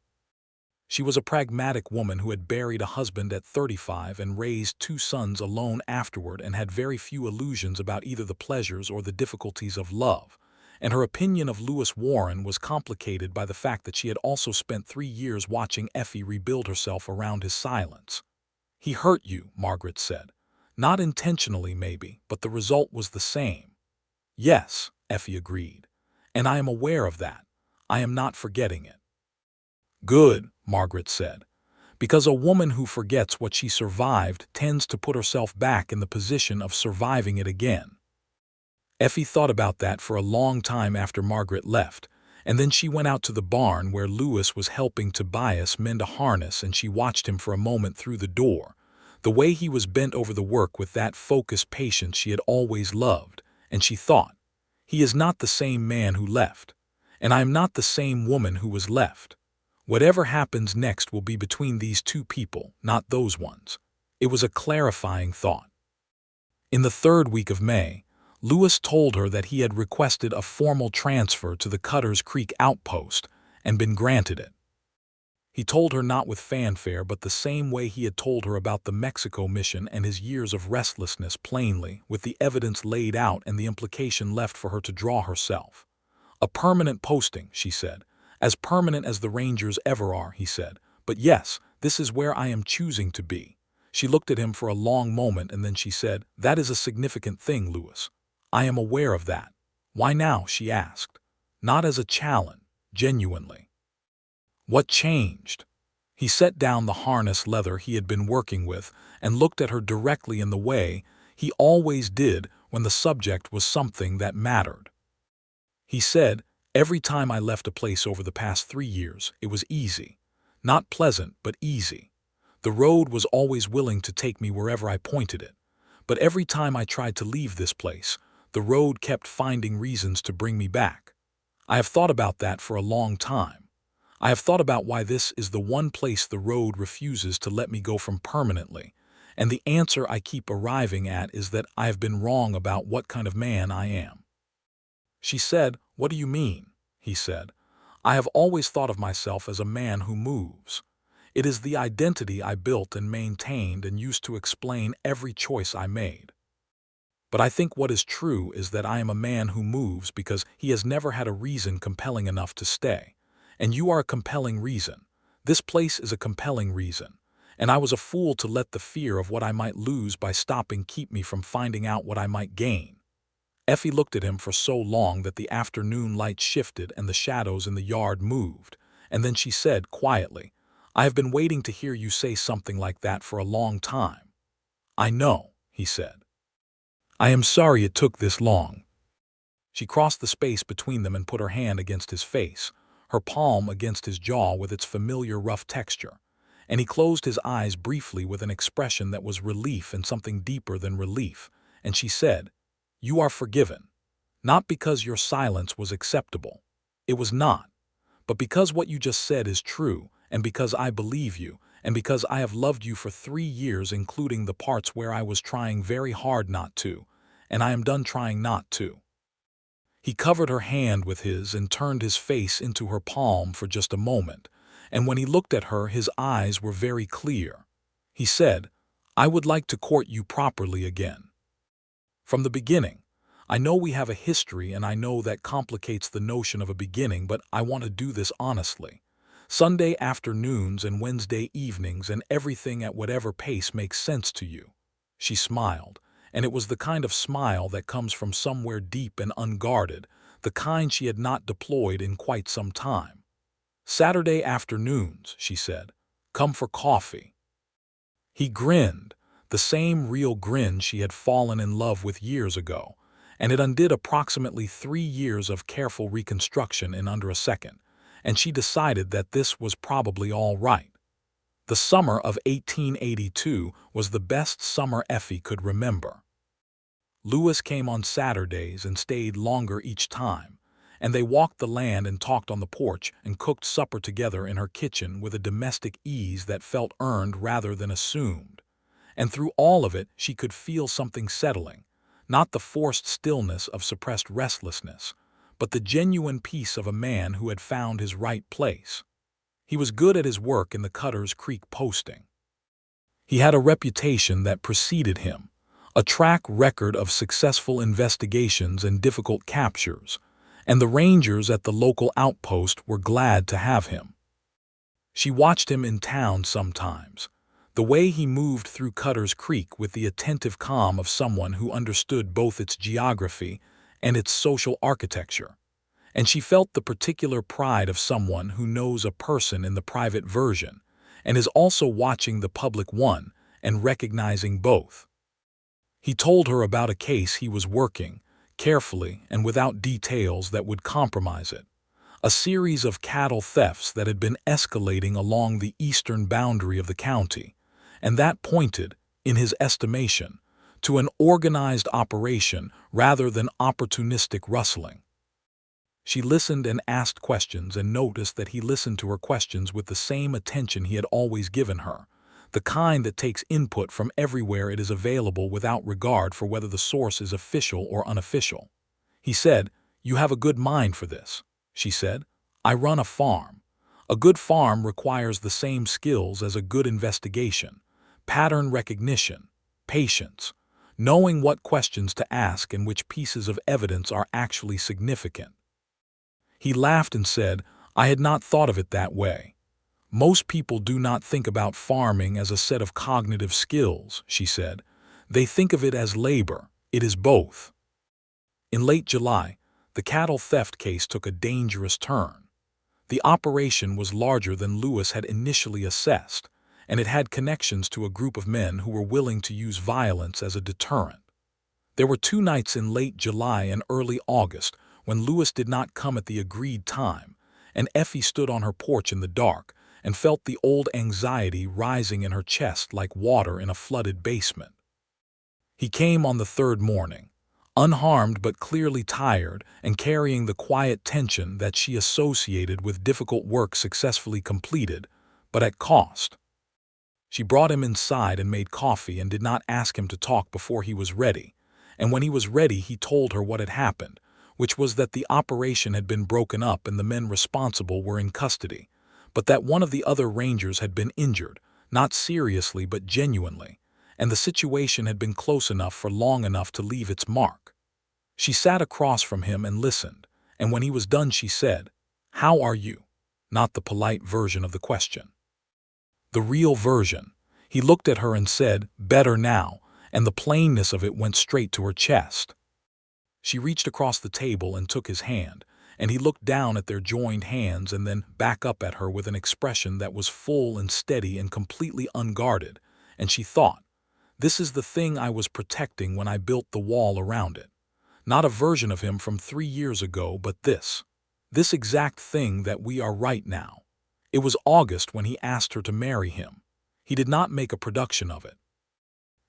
She was a pragmatic woman who had buried a husband at 35 and raised 2 sons alone afterward, and had very few illusions about either the pleasures or the difficulties of love. And her opinion of Lewis Warren was complicated by the fact that she had also spent 3 years watching Effie rebuild herself around his silence. "He hurt you," Margaret said. "Not intentionally, maybe, but the result was the same." "Yes," Effie agreed. "And I am aware of that. I am not forgetting it." "Good," Margaret said, "because a woman who forgets what she survived tends to put herself back in the position of surviving it again." Effie thought about that for a long time after Margaret left, and then she went out to the barn where Lewis was helping Tobias mend a harness, and she watched him for a moment through the door. The way he was bent over the work with that focused patience she had always loved, and she thought, "He is not the same man who left, and I am not the same woman who was left. Whatever happens next will be between these two people, not those ones." It was a clarifying thought. In the 3rd week of May, Lewis told her that he had requested a formal transfer to the Cutter's Creek outpost and been granted it. He told her not with fanfare, but the same way he had told her about the Mexico mission and his years of restlessness, plainly, with the evidence laid out and the implication left for her to draw herself. "A permanent posting," she said. "As permanent as the Rangers ever are," he said. "But yes, this is where I am choosing to be." She looked at him for a long moment, and then she said, "That is a significant thing, Lewis. I am aware of that." "Why now?" she asked. Not as a challenge, genuinely. "What changed?" He set down the harness leather he had been working with and looked at her directly in the way he always did when the subject was something that mattered. He said, "Every time I left a place over the past 3 years, it was easy. Not pleasant, but easy. The road was always willing to take me wherever I pointed it. But every time I tried to leave this place, the road kept finding reasons to bring me back. I have thought about that for a long time. I have thought about why this is the one place the road refuses to let me go from permanently, and the answer I keep arriving at is that I have been wrong about what kind of man I am." She said, "What do you mean?" He said, "I have always thought of myself as a man who moves. It is the identity I built and maintained and used to explain every choice I made. But I think what is true is that I am a man who moves because he has never had a reason compelling enough to stay. And you are a compelling reason. This place is a compelling reason. And I was a fool to let the fear of what I might lose by stopping keep me from finding out what I might gain." Effie looked at him for so long that the afternoon light shifted and the shadows in the yard moved, and then she said quietly, "I have been waiting to hear you say something like that for a long time." "I know," he said. "I am sorry it took this long." She crossed the space between them and put her hand against his face, her palm against his jaw with its familiar rough texture, and he closed his eyes briefly with an expression that was relief and something deeper than relief, and she said, "You are forgiven. Not because your silence was acceptable. It was not. But because what you just said is true, and because I believe you, and because I have loved you for 3 years, including the parts where I was trying very hard not to, and I am done trying not to." He covered her hand with his and turned his face into her palm for just a moment, and when he looked at her his eyes were very clear. He said, "I would like to court you properly again. From the beginning. I know we have a history, and I know that complicates the notion of a beginning, but I want to do this honestly. Sunday afternoons and Wednesday evenings and everything at whatever pace makes sense to you." She smiled, and it was the kind of smile that comes from somewhere deep and unguarded, the kind she had not deployed in quite some time. "Saturday afternoons," she said. "Come for coffee." He grinned. the same real grin she had fallen in love with years ago, and it undid approximately 3 years of careful reconstruction in under a second, and she decided that this was probably all right. The summer of 1882 was the best summer Effie could remember. Lewis came on Saturdays and stayed longer each time, and they walked the land and talked on the porch and cooked supper together in her kitchen with a domestic ease that felt earned rather than assumed. And through all of it she could feel something settling, not the forced stillness of suppressed restlessness, but the genuine peace of a man who had found his right place. He was good at his work in the Cutter's Creek posting. He had a reputation that preceded him, a track record of successful investigations and difficult captures, and the rangers at the local outpost were glad to have him. She watched him in town sometimes, the way he moved through Cutter's Creek with the attentive calm of someone who understood both its geography and its social architecture, and she felt the particular pride of someone who knows a person in the private version and is also watching the public one and recognizing both. He told her about a case he was working, carefully and without details that would compromise it, a series of cattle thefts that had been escalating along the eastern boundary of the county, and that pointed, in his estimation, to an organized operation rather than opportunistic rustling. She listened and asked questions and noticed that he listened to her questions with the same attention he had always given her, the kind that takes input from everywhere it is available without regard for whether the source is official or unofficial. He said, "You have a good mind for this," she said. "I run a farm. A good farm requires the same skills as a good investigation: pattern recognition, patience, knowing what questions to ask and which pieces of evidence are actually significant." He laughed and said, "I had not thought of it that way. Most people do not think about farming as a set of cognitive skills," she said. "They think of it as labor. It is both." In late July, the cattle theft case took a dangerous turn. The operation was larger than Lewis had initially assessed, and it had connections to a group of men who were willing to use violence as a deterrent. There were 2 nights in late July and early August when Lewis did not come at the agreed time, and Effie stood on her porch in the dark and felt the old anxiety rising in her chest like water in a flooded basement. He came on the third morning, unharmed but clearly tired and carrying the quiet tension that she associated with difficult work successfully completed, but at cost. She brought him inside and made coffee and did not ask him to talk before he was ready, and when he was ready he told her what had happened, which was that the operation had been broken up and the men responsible were in custody, but that one of the other rangers had been injured, not seriously but genuinely, and the situation had been close enough for long enough to leave its mark. She sat across from him and listened, and when he was done she said, "How are you?" Not the polite version of the question. The real version. He looked at her and said, "Better now," and the plainness of it went straight to her chest. She reached across the table and took his hand, and he looked down at their joined hands and then back up at her with an expression that was full and steady and completely unguarded, and she thought, "This is the thing I was protecting when I built the wall around it. Not a version of him from 3 years ago, but this exact thing that we are right now." It was August when he asked her to marry him. He did not make a production of it.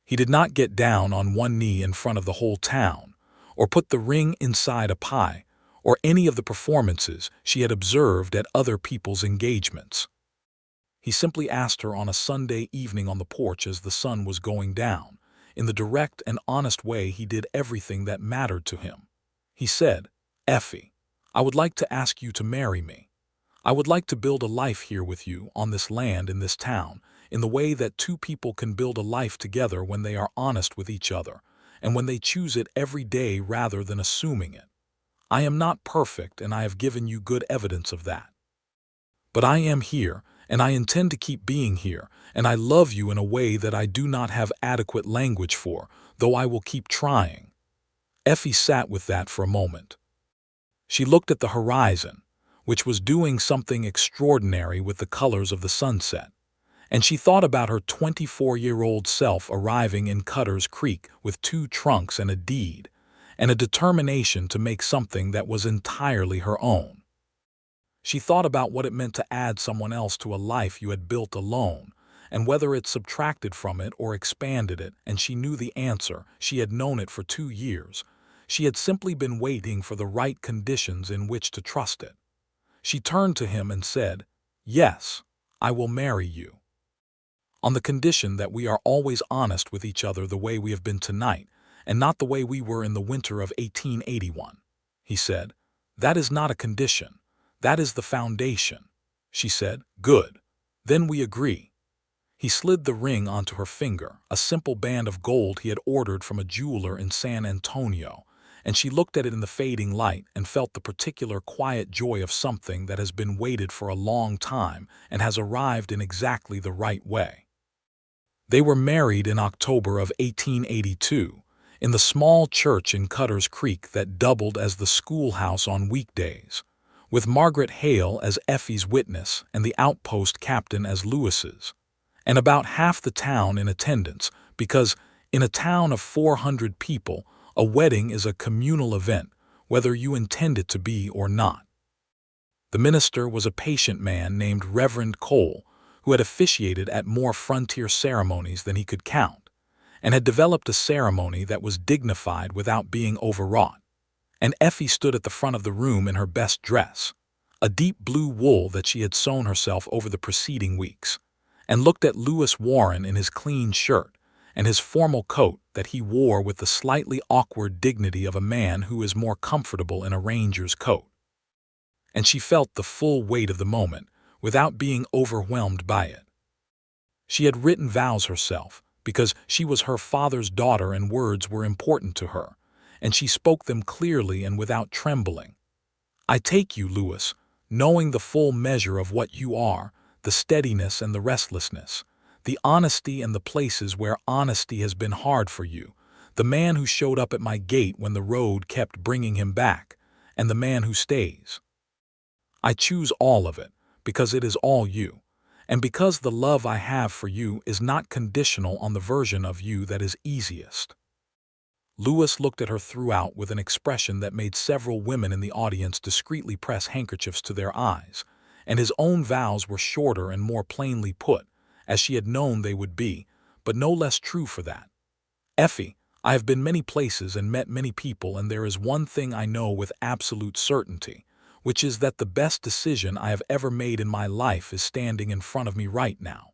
He did not get down on one knee in front of the whole town, or put the ring inside a pie, or any of the performances she had observed at other people's engagements. He simply asked her on a Sunday evening on the porch as the sun was going down. In the direct and honest way he did everything that mattered to him. He said, "Effie, I would like to ask you to marry me. I would like to build a life here with you on this land in this town, in the way that two people can build a life together when they are honest with each other, and when they choose it every day rather than assuming it. I am not perfect, and I have given you good evidence of that. But I am here, and I intend to keep being here, and I love you in a way that I do not have adequate language for, though I will keep trying." Effie sat with that for a moment. She looked at the horizon, which was doing something extraordinary with the colors of the sunset, And she thought about her 24-year-old self arriving in Cutter's Creek with 2 trunks and a deed, and a determination to make something that was entirely her own. She thought about what it meant to add someone else to a life you had built alone, and whether it subtracted from it or expanded it, and she knew the answer. She had known it for 2 years. She had simply been waiting for the right conditions in which to trust it. She turned to him and said, "Yes, I will marry you. On the condition that we are always honest with each other the way we have been tonight, and not the way we were in the winter of 1881. He said, "That is not a condition. That is the foundation." She said, "Good. Then we agree." He slid the ring onto her finger, a simple band of gold he had ordered from a jeweler in San Antonio, and she looked at it in the fading light and felt the particular quiet joy of something that has been waited for a long time and has arrived in exactly the right way. They were married in October of 1882, in the small church in Cutter's Creek that doubled as the schoolhouse on weekdays, with Margaret Hale as Effie's witness and the outpost captain as Lewis's, and about half the town in attendance, because in a town of 400 people, a wedding is a communal event, whether you intend it to be or not. The minister was a patient man named Reverend Cole, who had officiated at more frontier ceremonies than he could count, and had developed a ceremony that was dignified without being overwrought. And Effie stood at the front of the room in her best dress, a deep blue wool that she had sewn herself over the preceding weeks, and looked at Lewis Warren in his clean shirt and his formal coat that he wore with the slightly awkward dignity of a man who is more comfortable in a ranger's coat. And she felt the full weight of the moment without being overwhelmed by it. She had written vows herself because she was her father's daughter and words were important to her, and she spoke them clearly and without trembling. "I take you, Lewis, knowing the full measure of what you are, the steadiness and the restlessness, the honesty and the places where honesty has been hard for you, the man who showed up at my gate when the road kept bringing him back, and the man who stays. I choose all of it, because it is all you, and because the love I have for you is not conditional on the version of you that is easiest." Lewis looked at her throughout with an expression that made several women in the audience discreetly press handkerchiefs to their eyes, and his own vows were shorter and more plainly put, as she had known they would be, but no less true for that. "Effie, I have been many places and met many people, and there is one thing I know with absolute certainty, which is that the best decision I have ever made in my life is standing in front of me right now.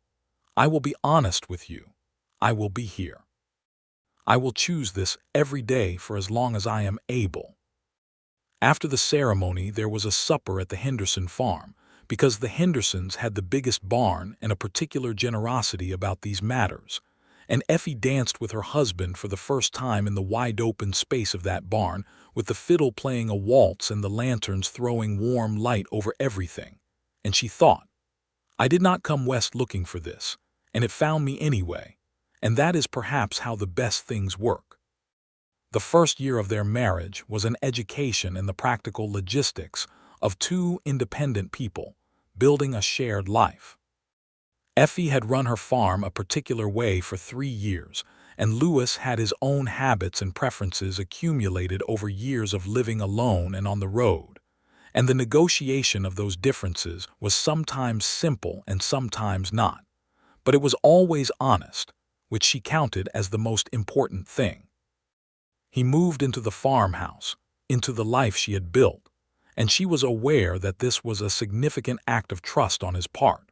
I will be honest with you. I will be here. I will choose this every day for as long as I am able." After the ceremony, there was a supper at the Henderson farm, because the Hendersons had the biggest barn and a particular generosity about these matters, and Effie danced with her husband for the first time in the wide-open space of that barn, with the fiddle playing a waltz and the lanterns throwing warm light over everything. And she thought, "I did not come west looking for this, and it found me anyway, and that is perhaps how the best things work." The first year of their marriage was an education in the practical logistics of 2 independent people building a shared life. Effie had run her farm a particular way for 3 years, and Lewis had his own habits and preferences accumulated over years of living alone and on the road, and the negotiation of those differences was sometimes simple and sometimes not, but it was always honest, which she counted as the most important thing. He moved into the farmhouse, into the life she had built, and she was aware that this was a significant act of trust on his part,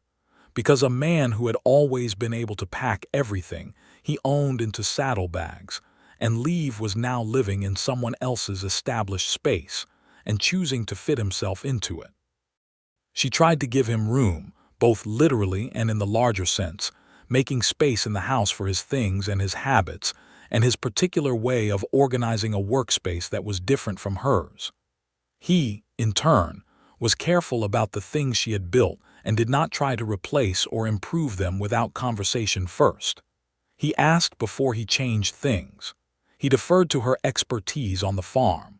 because a man who had always been able to pack everything he owned into saddlebags and leave was now living in someone else's established space and choosing to fit himself into it. She tried to give him room, both literally and in the larger sense, making space in the house for his things and his habits and his particular way of organizing a workspace that was different from hers. He, in turn, was careful about the things she had built and did not try to replace or improve them without conversation first. He asked before he changed things. He deferred to her expertise on the farm.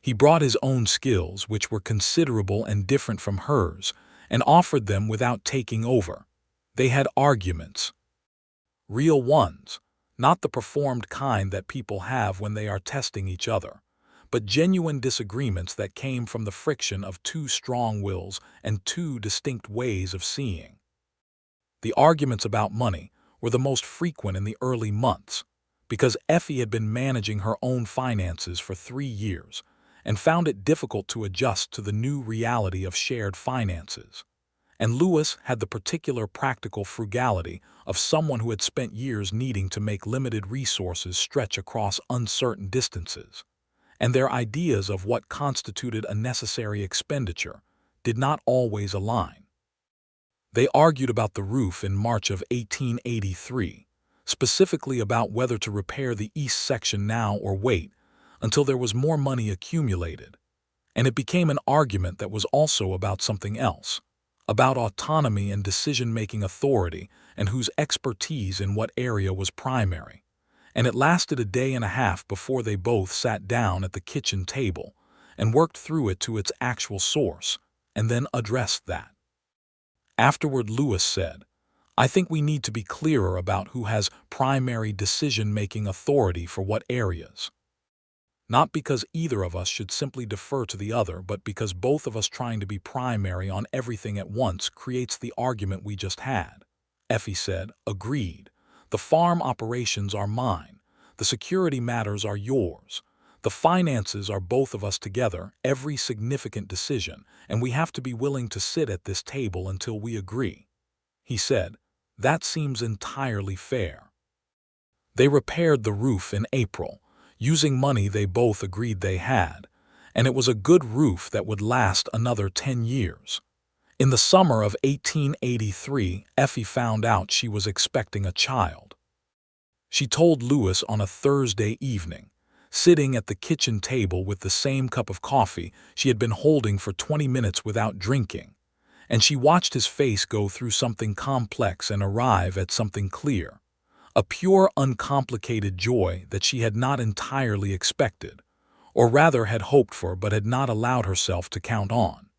He brought his own skills, which were considerable and different from hers, and offered them without taking over. They had arguments. Real ones, not the performed kind that people have when they are testing each other, but genuine disagreements that came from the friction of two strong wills and two distinct ways of seeing. The arguments about money were the most frequent in the early months, because Effie had been managing her own finances for 3 years and found it difficult to adjust to the new reality of shared finances. And Lewis had the particular practical frugality of someone who had spent years needing to make limited resources stretch across uncertain distances, and their ideas of what constituted a necessary expenditure did not always align. They argued about the roof in March of 1883, specifically about whether to repair the east section now or wait until there was more money accumulated, and it became an argument that was also about something else, about autonomy and decision-making authority and whose expertise in what area was primary. And it lasted a day and a half before they both sat down at the kitchen table and worked through it to its actual source, and then addressed that. Afterward, Lewis said, "I think we need to be clearer about who has primary decision-making authority for what areas. Not because either of us should simply defer to the other, but because both of us trying to be primary on everything at once creates the argument we just had." Effie said, "Agreed. The farm operations are mine. The security matters are yours. The finances are both of us together, every significant decision, and we have to be willing to sit at this table until we agree." He said, "That seems entirely fair." They repaired the roof in April, using money they both agreed they had, and it was a good roof that would last another 10 years. In the summer of 1883, Effie found out she was expecting a child. She told Lewis on a Thursday evening, sitting at the kitchen table with the same cup of coffee she had been holding for 20 minutes without drinking, and she watched his face go through something complex and arrive at something clear. A pure, uncomplicated joy that she had not entirely expected, or rather had hoped for but had not allowed herself to count on.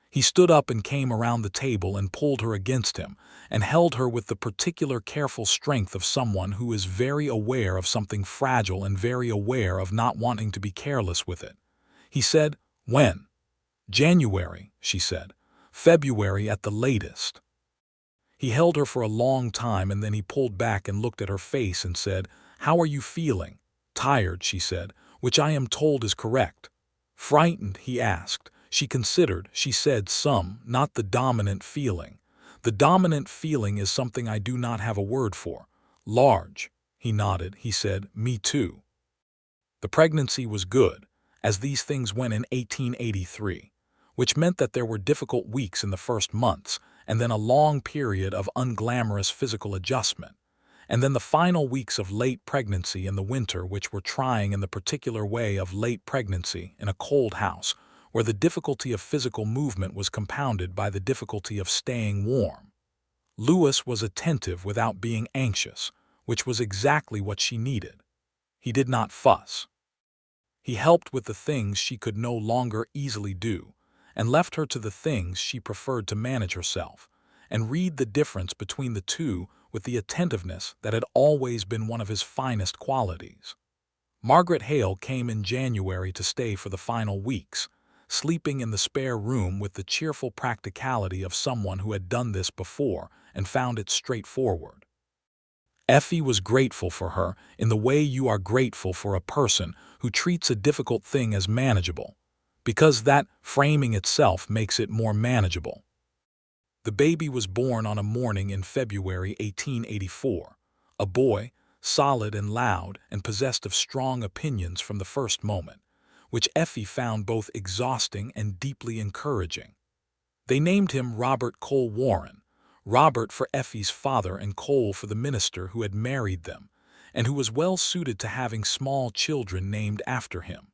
He stood up and came around the table and pulled her against him and held her with the particular careful strength of someone who is very aware of something fragile and very aware of not wanting to be careless with it. He said, "When?" "January," she said. "February at the latest." He held her for a long time, and then he pulled back and looked at her face and said, "How are you feeling?" "Tired," she said, which I am told is correct. "Frightened?" he asked. She considered. She said, "Some, not the dominant feeling. The dominant feeling is something I do not have a word for." "Large." He nodded. He said, "Me too." The pregnancy was good, as these things went in 1883, which meant that there were difficult weeks in the first months, and then a long period of unglamorous physical adjustment, and then the final weeks of late pregnancy in the winter, which were trying in the particular way of late pregnancy in a cold house, where the difficulty of physical movement was compounded by the difficulty of staying warm. Lewis was attentive without being anxious, which was exactly what she needed. He did not fuss. He helped with the things she could no longer easily do, and left her to the things she preferred to manage herself, and read the difference between the two with the attentiveness that had always been one of his finest qualities. Margaret Hale came in January to stay for the final weeks, sleeping in the spare room with the cheerful practicality of someone who had done this before and found it straightforward. Effie was grateful for her in the way you are grateful for a person who treats a difficult thing as manageable, because that framing itself makes it more manageable. The baby was born on a morning in February 1884, a boy, solid and loud and possessed of strong opinions from the first moment, which Effie found both exhausting and deeply encouraging. They named him Robert Cole Warren, Robert for Effie's father and Cole for the minister who had married them, and who was well suited to having small children named after him.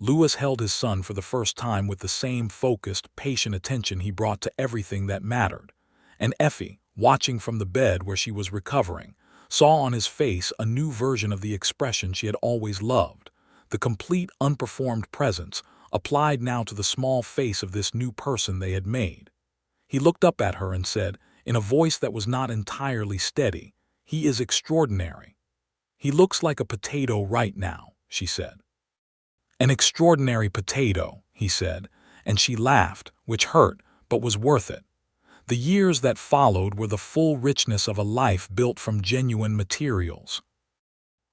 Lewis held his son for the first time with the same focused, patient attention he brought to everything that mattered, and Effie, watching from the bed where she was recovering, saw on his face a new version of the expression she had always loved, the complete, unperformed presence applied now to the small face of this new person they had made. He looked up at her and said, in a voice that was not entirely steady, "He is extraordinary." "He looks like a potato right now," she said. "An extraordinary potato," he said, and she laughed, which hurt, but was worth it. The years that followed were the full richness of a life built from genuine materials.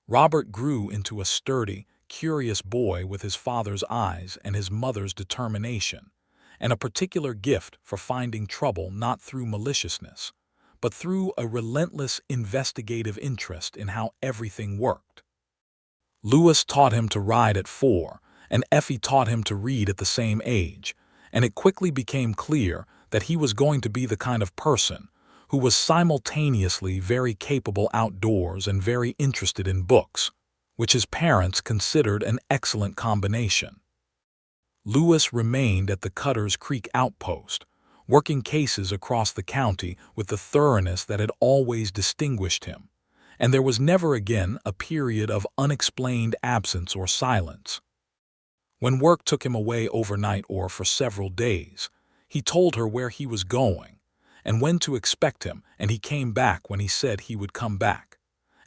Robert grew into a sturdy, curious boy with his father's eyes and his mother's determination, and a particular gift for finding trouble not through maliciousness, but through a relentless investigative interest in how everything worked. Lewis taught him to ride at 4, and Effie taught him to read at the same age, and it quickly became clear that he was going to be the kind of person who was simultaneously very capable outdoors and very interested in books, which his parents considered an excellent combination. Lewis remained at the Cutter's Creek outpost, working cases across the county with the thoroughness that had always distinguished him, and there was never again a period of unexplained absence or silence. When work took him away overnight or for several days, he told her where he was going and when to expect him, and he came back when he said he would come back.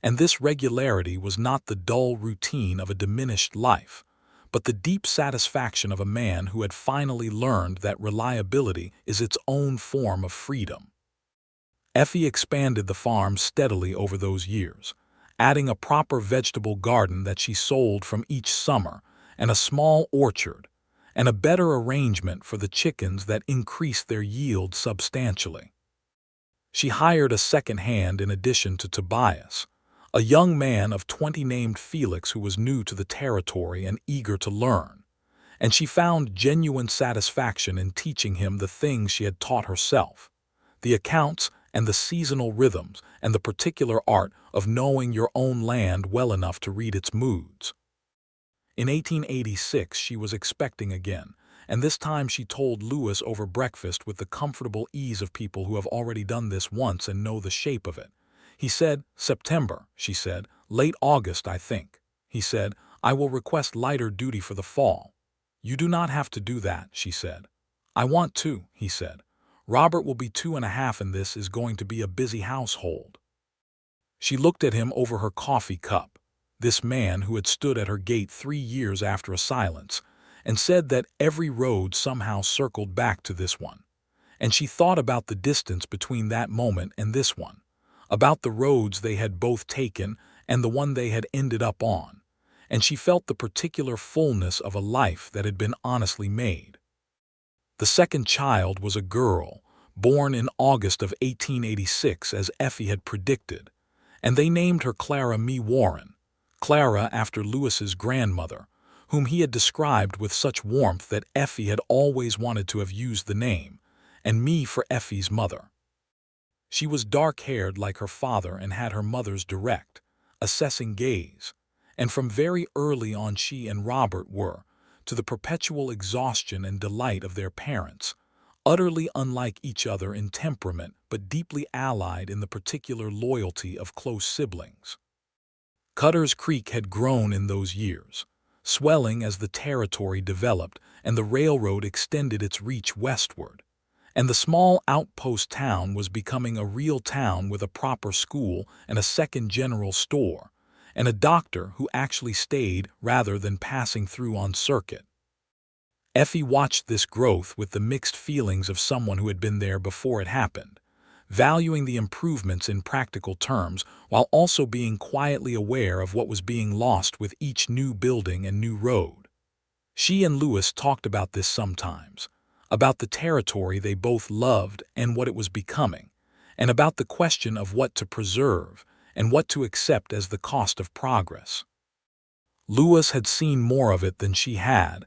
And this regularity was not the dull routine of a diminished life, but the deep satisfaction of a man who had finally learned that reliability is its own form of freedom. Effie expanded the farm steadily over those years, adding a proper vegetable garden that she sold from each summer, and a small orchard, and a better arrangement for the chickens that increased their yield substantially. She hired a second hand in addition to Tobias, a young man of 20 named Felix who was new to the territory and eager to learn, and she found genuine satisfaction in teaching him the things she had taught herself, the accounts and the seasonal rhythms and the particular art of knowing your own land well enough to read its moods. In 1886 she was expecting again, and this time she told Lewis over breakfast with the comfortable ease of people who have already done this once and know the shape of it. He said, "September," she said, "late August, I think." He said, "I will request lighter duty for the fall." "You do not have to do that," she said. "I want to," he said. "Robert will be 2.5 and this is going to be a busy household." She looked at him over her coffee cup, this man who had stood at her gate 3 years after a silence, and said that every road somehow circled back to this one. And she thought about the distance between that moment and this one, about the roads they had both taken and the one they had ended up on, and she felt the particular fullness of a life that had been honestly made. The second child was a girl, born in August of 1886 as Effie had predicted, and they named her Clara Mee Warren, Clara after Lewis's grandmother, whom he had described with such warmth that Effie had always wanted to have used the name, and Mee for Effie's mother. She was dark-haired like her father and had her mother's direct, assessing gaze, and from very early on she and Robert were, to the perpetual exhaustion and delight of their parents, utterly unlike each other in temperament but deeply allied in the particular loyalty of close siblings. Cutter's Creek had grown in those years, swelling as the territory developed and the railroad extended its reach westward, and the small outpost town was becoming a real town with a proper school and a second general store, and a doctor who actually stayed rather than passing through on circuit. Effie watched this growth with the mixed feelings of someone who had been there before it happened, valuing the improvements in practical terms while also being quietly aware of what was being lost with each new building and new road. She and Lewis talked about this sometimes, about the territory they both loved and what it was becoming, and about the question of what to preserve and what to accept as the cost of progress. Lewis had seen more of it than she had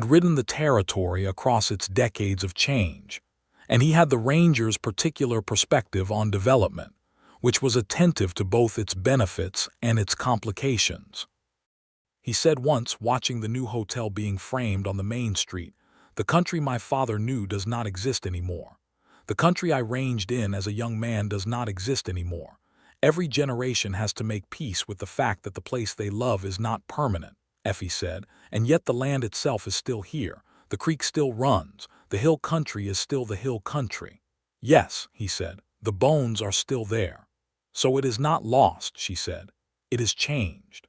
ridden the territory across its decades of change, and he had the ranger's particular perspective on development, which was attentive to both its benefits and its complications. He said once, watching the new hotel being framed on the main street, "The country my father knew does not exist anymore. The country I ranged in as a young man does not exist anymore. Every generation has to make peace with the fact that the place they love is not permanent," Effie said, "and yet the land itself is still here. The creek still runs. The hill country is still the hill country." "Yes," he said, The bones are still there. So it is not lost, she said. It is changed.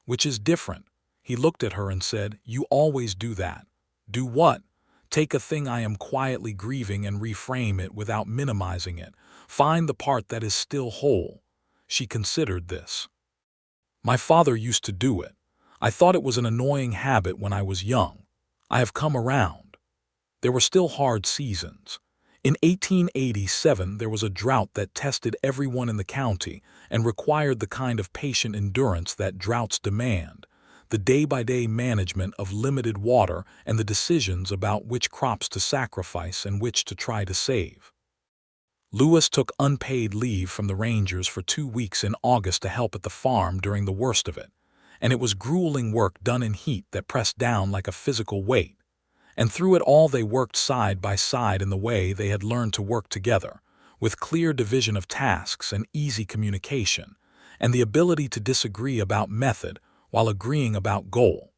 Which is different. He looked at her and said, you always do that. Do what? Take a thing I am quietly grieving and reframe it without minimizing it. Find the part that is still whole. She considered this. My father used to do it. I thought it was an annoying habit when I was young. I have come around. There were still hard seasons. In 1887, there was a drought that tested everyone in the county and required the kind of patient endurance that droughts demand, the day-by-day management of limited water and the decisions about which crops to sacrifice and which to try to save. Lewis took unpaid leave from the Rangers for 2 weeks in August to help at the farm during the worst of it, and it was grueling work done in heat that pressed down like a physical weight. And through it all they worked side by side in the way they had learned to work together, with clear division of tasks and easy communication, and the ability to disagree about method while agreeing about goal.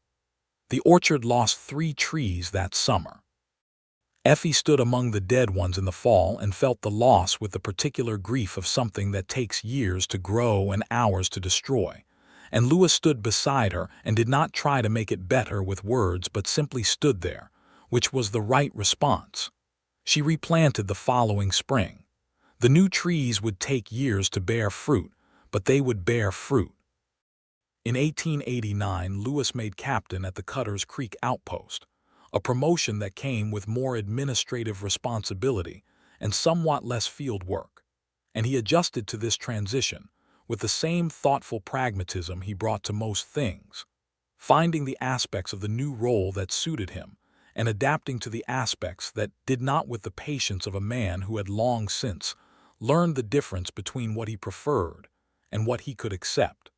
The orchard lost 3 trees that summer. Effie stood among the dead ones in the fall and felt the loss with the particular grief of something that takes years to grow and hours to destroy. And Lewis stood beside her and did not try to make it better with words but simply stood there, which was the right response. She replanted the following spring. The new trees would take years to bear fruit, but they would bear fruit. In 1889, Lewis made captain at the Cutter's Creek outpost, a promotion that came with more administrative responsibility and somewhat less field work. And he adjusted to this transition with the same thoughtful pragmatism he brought to most things, finding the aspects of the new role that suited him and adapting to the aspects that did not, with the patience of a man who had long since learned the difference between what he preferred and what he could accept.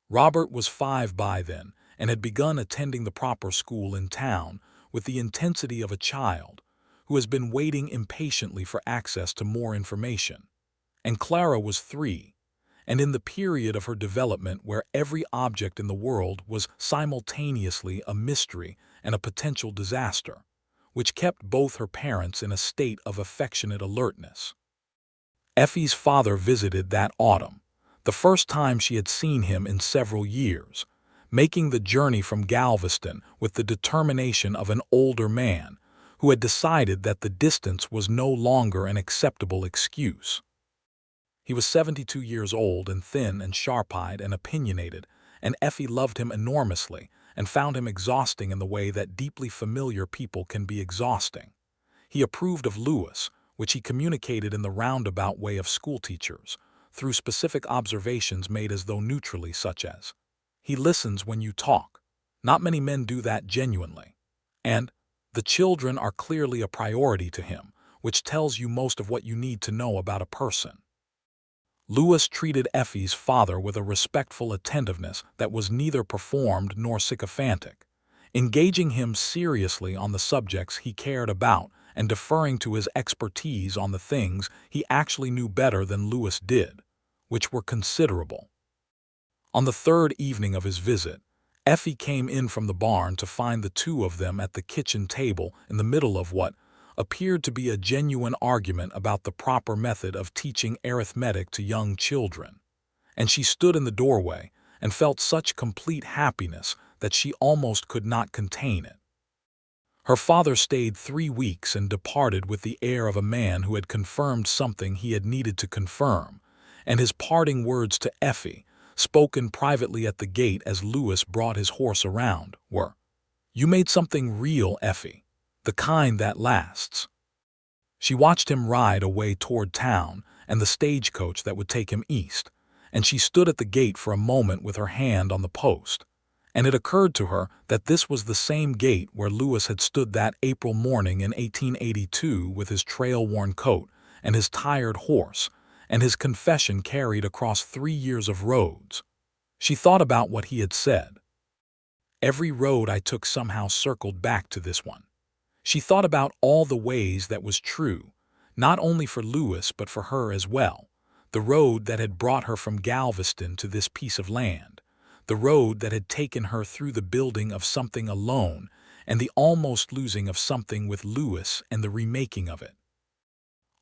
Robert was 5 by then and had begun attending the proper school in town with the intensity of a child who has been waiting impatiently for access to more information. And Clara was 3, and in the period of her development where every object in the world was simultaneously a mystery and a potential disaster, which kept both her parents in a state of affectionate alertness. Effie's father visited that autumn, the first time she had seen him in several years, making the journey from Galveston with the determination of an older man who had decided that the distance was no longer an acceptable excuse. He was 72 years old and thin and sharp-eyed and opinionated, and Effie loved him enormously and found him exhausting in the way that deeply familiar people can be exhausting. He approved of Lewis, which he communicated in the roundabout way of schoolteachers, through specific observations made as though neutrally, such as, "He listens when you talk. Not many men do that genuinely." And, "The children are clearly a priority to him, which tells you most of what you need to know about a person." Lewis treated Effie's father with a respectful attentiveness that was neither performed nor sycophantic, engaging him seriously on the subjects he cared about and deferring to his expertise on the things he actually knew better than Lewis did, which were considerable. On the 3rd evening of his visit, Effie came in from the barn to find the 2 of them at the kitchen table in the middle of what appeared to be a genuine argument about the proper method of teaching arithmetic to young children, and she stood in the doorway and felt such complete happiness that she almost could not contain it. Her father stayed 3 weeks and departed with the air of a man who had confirmed something he had needed to confirm, and his parting words to Effie, spoken privately at the gate as Lewis brought his horse around, were, "You made something real, Effie. The kind that lasts." She watched him ride away toward town and the stagecoach that would take him east, and she stood at the gate for a moment with her hand on the post, and it occurred to her that this was the same gate where Lewis had stood that April morning in 1882 with his trail-worn coat and his tired horse, and his confession carried across 3 years of roads. She thought about what he had said. Every road I took somehow circled back to this one. She thought about all the ways that was true, not only for Lewis but for her as well, the road that had brought her from Galveston to this piece of land, the road that had taken her through the building of something alone and the almost losing of something with Lewis and the remaking of it.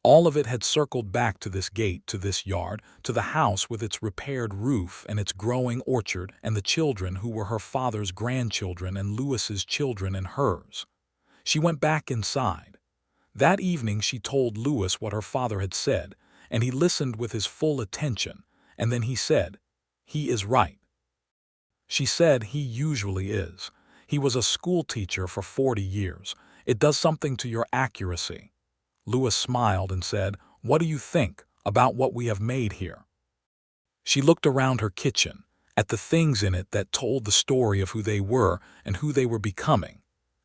All of it had circled back to this gate, to this yard, to the house with its repaired roof and its growing orchard and the children who were her father's grandchildren and Louis's children and hers. She went back inside. That evening she told Louis what her father had said, and he listened with his full attention, and then he said, "He is right." She said, "He usually is. He was a school teacher for 40 years. It does something to your accuracy." Louis smiled and said, "What do you think about what we have made here?" She looked around her kitchen, at the things in it that told the story of who they were and who they were becoming,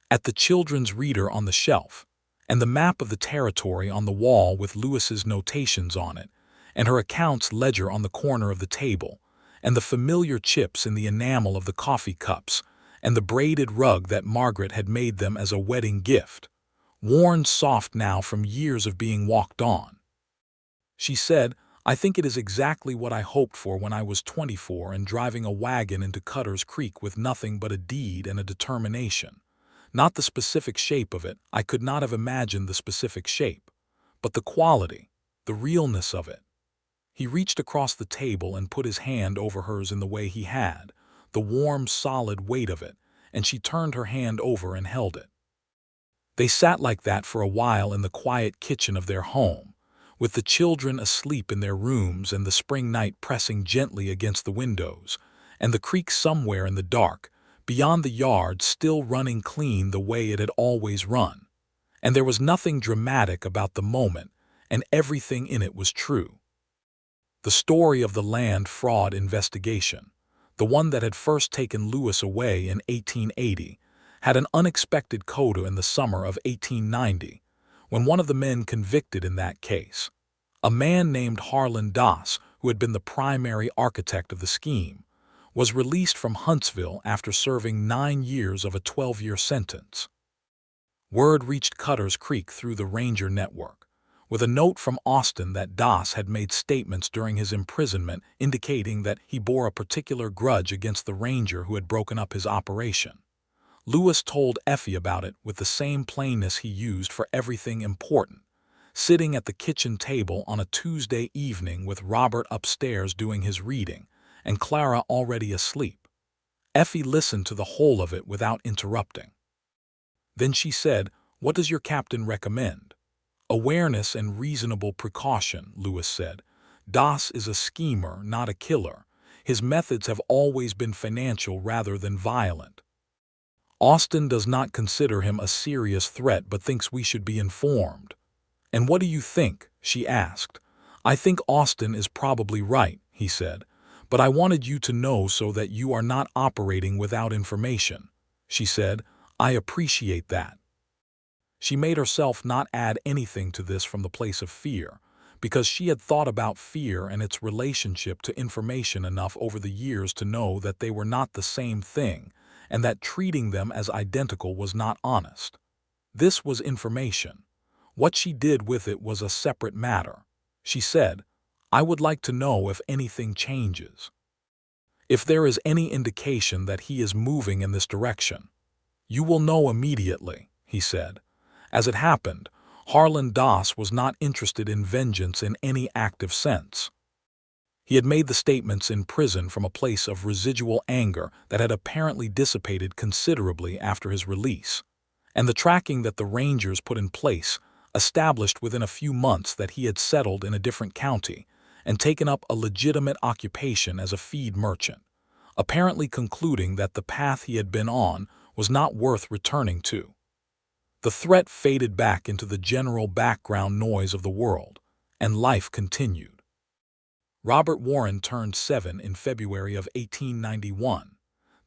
at the children's reader on the shelf, and the map of the territory on the wall with Louis's notations on it, and her accounts ledger on the corner of the table, and the familiar chips in the enamel of the coffee cups, and the braided rug that Margaret had made them as a wedding gift, worn soft now from years of being walked on. She said, "I think it is exactly what I hoped for when I was 24 and driving a wagon into Cutter's Creek with nothing but a deed and a determination. Not the specific shape of it, I could not have imagined the specific shape, but the quality, the realness of it." He reached across the table and put his hand over hers in the way he had, the warm, solid weight of it, and she turned her hand over and held it. They sat like that for a while in the quiet kitchen of their home, with the children asleep in their rooms and the spring night pressing gently against the windows, and the creek somewhere in the dark, beyond the yard, still running clean the way it had always run. And there was nothing dramatic about the moment, and everything in it was true. The story of the land fraud investigation, the one that had first taken Louis away in 1880, had an unexpected coda in the summer of 1890, when one of the men convicted in that case, a man named Harlan Das, who had been the primary architect of the scheme, was released from Huntsville after serving 9 years of a 12-year sentence. Word reached Cutter's Creek through the Ranger network, with a note from Austin that Das had made statements during his imprisonment indicating that he bore a particular grudge against the Ranger who had broken up his operation. Louis told Effie about it with the same plainness he used for everything important, sitting at the kitchen table on a Tuesday evening with Robert upstairs doing his reading and Clara already asleep. Effie listened to the whole of it without interrupting. Then she said, "What does your captain recommend?" "Awareness and reasonable precaution," Louis said. "Das is a schemer, not a killer. His methods have always been financial rather than violent. Austin does not consider him a serious threat but thinks we should be informed." "And what do you think?" she asked. "I think Austin is probably right," he said, "but I wanted you to know so that you are not operating without information." She said, "I appreciate that." She made herself not add anything to this from the place of fear, because she had thought about fear and its relationship to information enough over the years to know that they were not the same thing, and that treating them as identical was not honest. This was information. What she did with it was a separate matter. She said, "I would like to know if anything changes. If there is any indication that he is moving in this direction. You will know immediately," he said. As it happened, Harlan Das was not interested in vengeance in any active sense. He had made the statements in prison from a place of residual anger that had apparently dissipated considerably after his release, and the tracking that the Rangers put in place established within a few months that he had settled in a different county and taken up a legitimate occupation as a feed merchant, apparently concluding that the path he had been on was not worth returning to. The threat faded back into the general background noise of the world, and life continued. Robert Warren turned 7 in February of 1891,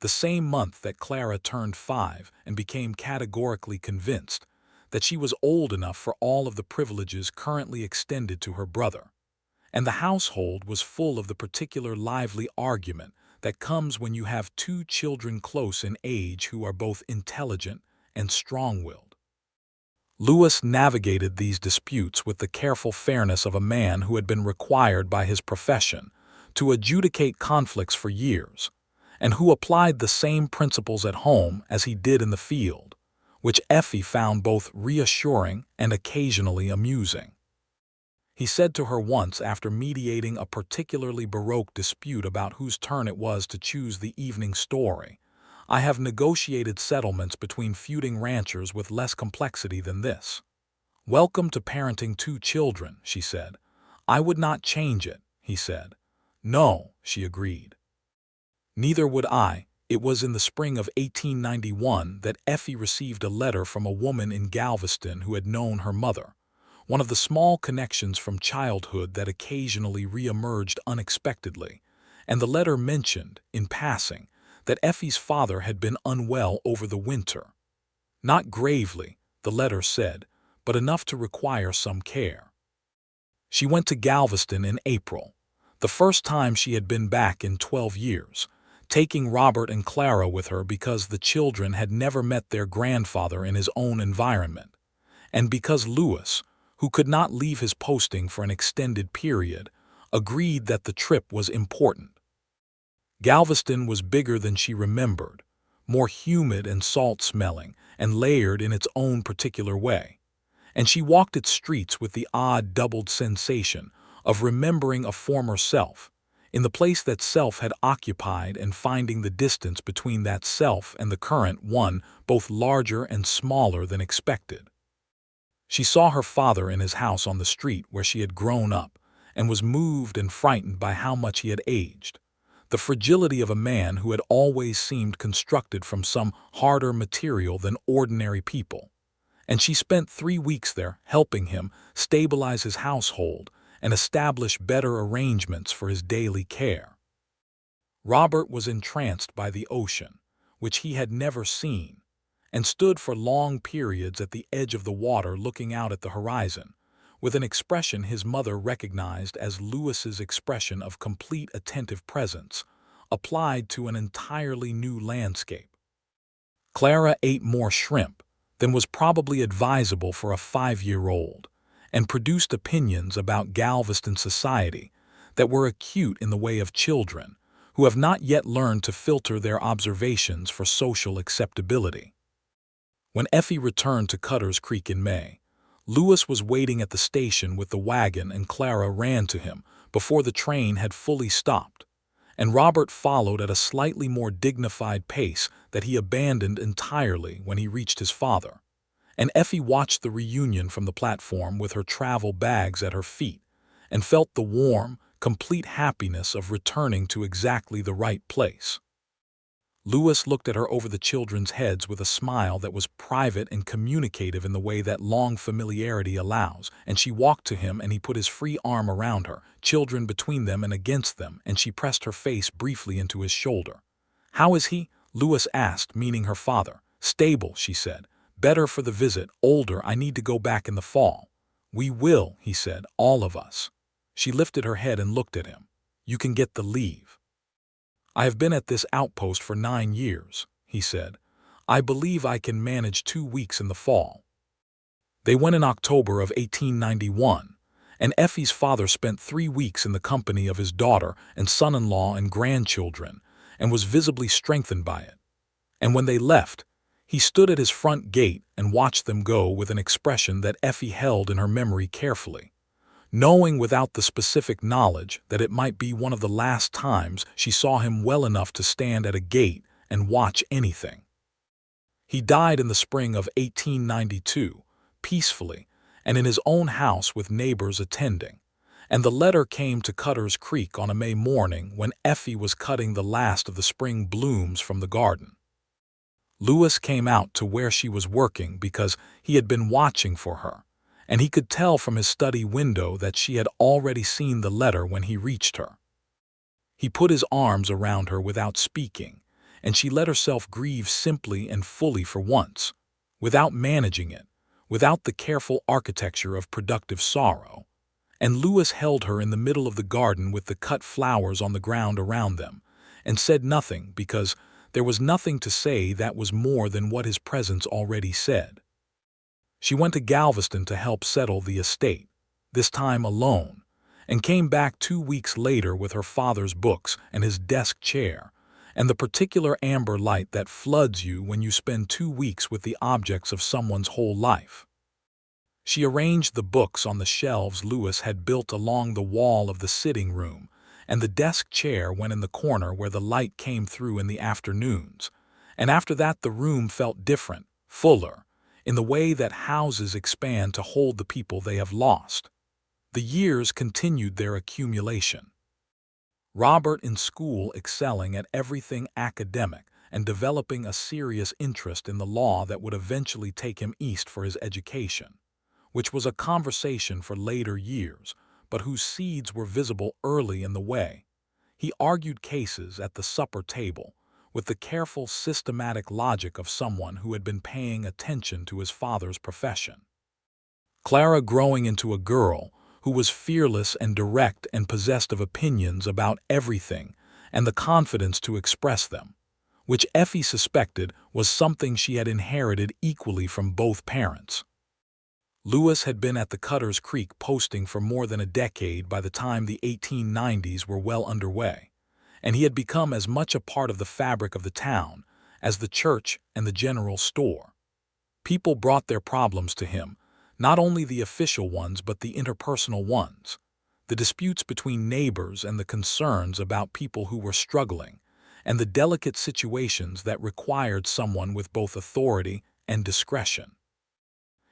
the same month that Clara turned 5 and became categorically convinced that she was old enough for all of the privileges currently extended to her brother, and the household was full of the particular lively argument that comes when you have 2 children close in age who are both intelligent and strong-willed. Louis navigated these disputes with the careful fairness of a man who had been required by his profession to adjudicate conflicts for years, and who applied the same principles at home as he did in the field, which Effie found both reassuring and occasionally amusing. He said to her once after mediating a particularly baroque dispute about whose turn it was to choose the evening story, "I have negotiated settlements between feuding ranchers with less complexity than this." "Welcome to parenting two children," she said. "I would not change it," he said. "No," she agreed. "Neither would I." It was in the spring of 1891 that Effie received a letter from a woman in Galveston who had known her mother, one of the small connections from childhood that occasionally re-emerged unexpectedly, and the letter mentioned, in passing, that Effie's father had been unwell over the winter. Not gravely, the letter said, but enough to require some care. She went to Galveston in April, the first time she had been back in 12 years, taking Robert and Clara with her because the children had never met their grandfather in his own environment, and because Lewis, who could not leave his posting for an extended period, agreed that the trip was important. Galveston was bigger than she remembered, more humid and salt-smelling, and layered in its own particular way, and she walked its streets with the odd doubled sensation of remembering a former self, in the place that self had occupied, and finding the distance between that self and the current one both larger and smaller than expected. She saw her father in his house on the street where she had grown up, and was moved and frightened by how much he had aged, the fragility of a man who had always seemed constructed from some harder material than ordinary people. And she spent 3 weeks there helping him stabilize his household and establish better arrangements for his daily care. Robert was entranced by the ocean, which he had never seen, and stood for long periods at the edge of the water looking out at the horizon, with an expression his mother recognized as Lewis's expression of complete attentive presence, applied to an entirely new landscape. Clara ate more shrimp than was probably advisable for a 5-year-old, and produced opinions about Galveston society that were acute in the way of children who have not yet learned to filter their observations for social acceptability. When Effie returned to Cutter's Creek in May, Lewis was waiting at the station with the wagon, and Clara ran to him before the train had fully stopped, and Robert followed at a slightly more dignified pace that he abandoned entirely when he reached his father. And Effie watched the reunion from the platform with her travel bags at her feet, and felt the warm, complete happiness of returning to exactly the right place. Lewis looked at her over the children's heads with a smile that was private and communicative in the way that long familiarity allows, and she walked to him and he put his free arm around her, children between them and against them, and she pressed her face briefly into his shoulder. "How is he?" Lewis asked, meaning her father. "Stable," she said. "Better for the visit, older. I need to go back in the fall." "We will," he said, "all of us." She lifted her head and looked at him. "You can get the leave." "I have been at this outpost for 9 years," he said. "I believe I can manage 2 weeks in the fall." They went in October of 1891, and Effie's father spent 3 weeks in the company of his daughter and son-in-law and grandchildren, and was visibly strengthened by it. And when they left, he stood at his front gate and watched them go with an expression that Effie held in her memory carefully, knowing without the specific knowledge that it might be one of the last times she saw him well enough to stand at a gate and watch anything. He died in the spring of 1892, peacefully, and in his own house with neighbors attending, and the letter came to Cutter's Creek on a May morning when Effie was cutting the last of the spring blooms from the garden. Lewis came out to where she was working because he had been watching for her, and he could tell from his study window that she had already seen the letter when he reached her. He put his arms around her without speaking, and she let herself grieve simply and fully for once, without managing it, without the careful architecture of productive sorrow. And Lewis held her in the middle of the garden with the cut flowers on the ground around them, and said nothing because there was nothing to say that was more than what his presence already said. She went to Galveston to help settle the estate, this time alone, and came back 2 weeks later with her father's books and his desk chair, and the particular amber light that floods you when you spend 2 weeks with the objects of someone's whole life. She arranged the books on the shelves Lewis had built along the wall of the sitting room, and the desk chair went in the corner where the light came through in the afternoons. And after that the room felt different, fuller, in the way that houses expand to hold the people they have lost. The years continued their accumulation. Robert in school excelling at everything academic and developing a serious interest in the law that would eventually take him east for his education, which was a conversation for later years, but whose seeds were visible early in the way. He argued cases at the supper table with the careful, systematic logic of someone who had been paying attention to his father's profession. Clara growing into a girl who was fearless and direct and possessed of opinions about everything and the confidence to express them, which Effie suspected was something she had inherited equally from both parents. Lewis had been at the Cutter's Creek posting for more than a decade by the time the 1890s were well underway, and he had become as much a part of the fabric of the town as the church and the general store. People brought their problems to him, not only the official ones but the interpersonal ones, the disputes between neighbors and the concerns about people who were struggling, and the delicate situations that required someone with both authority and discretion.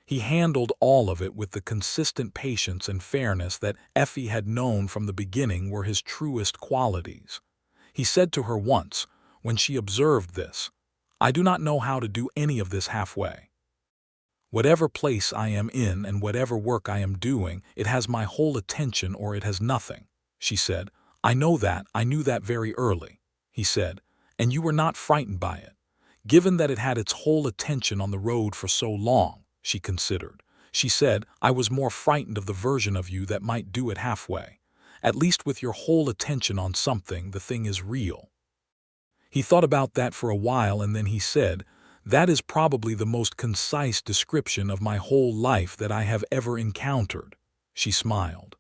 He handled all of it with the consistent patience and fairness that Effie had known from the beginning were his truest qualities. He said to her once, when she observed this, "I do not know how to do any of this halfway. Whatever place I am in and whatever work I am doing, it has my whole attention or it has nothing." She said, "I know that, I knew that very early," he said, "and you were not frightened by it. Given that it had its whole attention on the road for so long," she considered. She said, "I was more frightened of the version of you that might do it halfway. At least with your whole attention on something, the thing is real." He thought about that for a while and then he said, "That is probably the most concise description of my whole life that I have ever encountered." She smiled.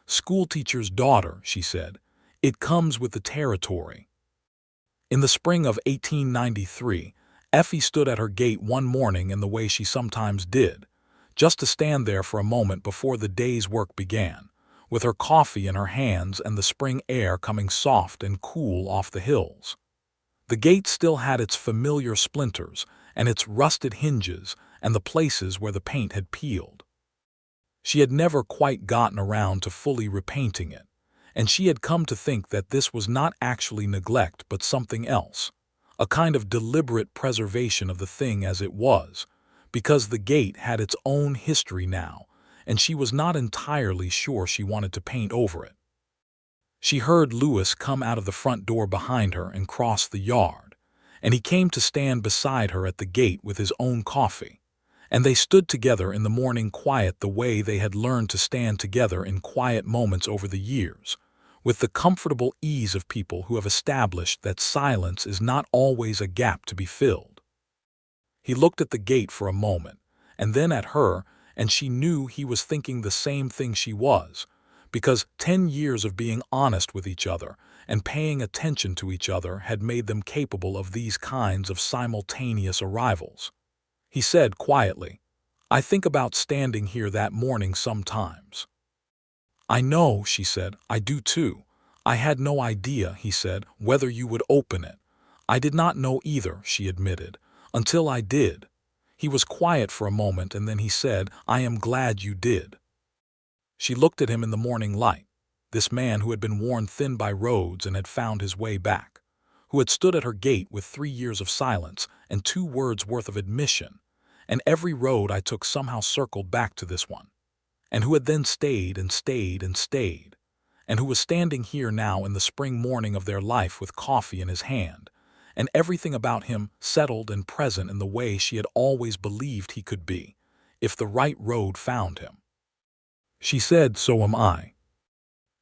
"Schoolteacher's daughter," she said. "It comes with the territory." In the spring of 1893, Effie stood at her gate one morning in the way she sometimes did, just to stand there for a moment before the day's work began, with her coffee in her hands and the spring air coming soft and cool off the hills. The gate still had its familiar splinters and its rusted hinges and the places where the paint had peeled. She had never quite gotten around to fully repainting it, and she had come to think that this was not actually neglect but something else, a kind of deliberate preservation of the thing as it was, because the gate had its own history now, and she was not entirely sure she wanted to paint over it. She heard Lewis come out of the front door behind her and cross the yard, and he came to stand beside her at the gate with his own coffee, and they stood together in the morning quiet the way they had learned to stand together in quiet moments over the years, with the comfortable ease of people who have established that silence is not always a gap to be filled. He looked at the gate for a moment, and then at her, and she knew he was thinking the same thing she was, because 10 years of being honest with each other and paying attention to each other had made them capable of these kinds of simultaneous arrivals. He said quietly, "I think about standing here that morning sometimes." "I know," she said, "I do too. I had no idea," he said, "whether you would open it." "I did not know either," she admitted, "until I did." He was quiet for a moment and then he said, "I am glad you did." She looked at him in the morning light, this man who had been worn thin by roads and had found his way back, who had stood at her gate with 3 years of silence and 2 words worth of admission, and every road I took somehow circled back to this one, and who had then stayed and stayed and stayed, and who was standing here now in the spring morning of their life with coffee in his hand, and everything about him settled and present in the way she had always believed he could be, if the right road found him. She said, "So am I."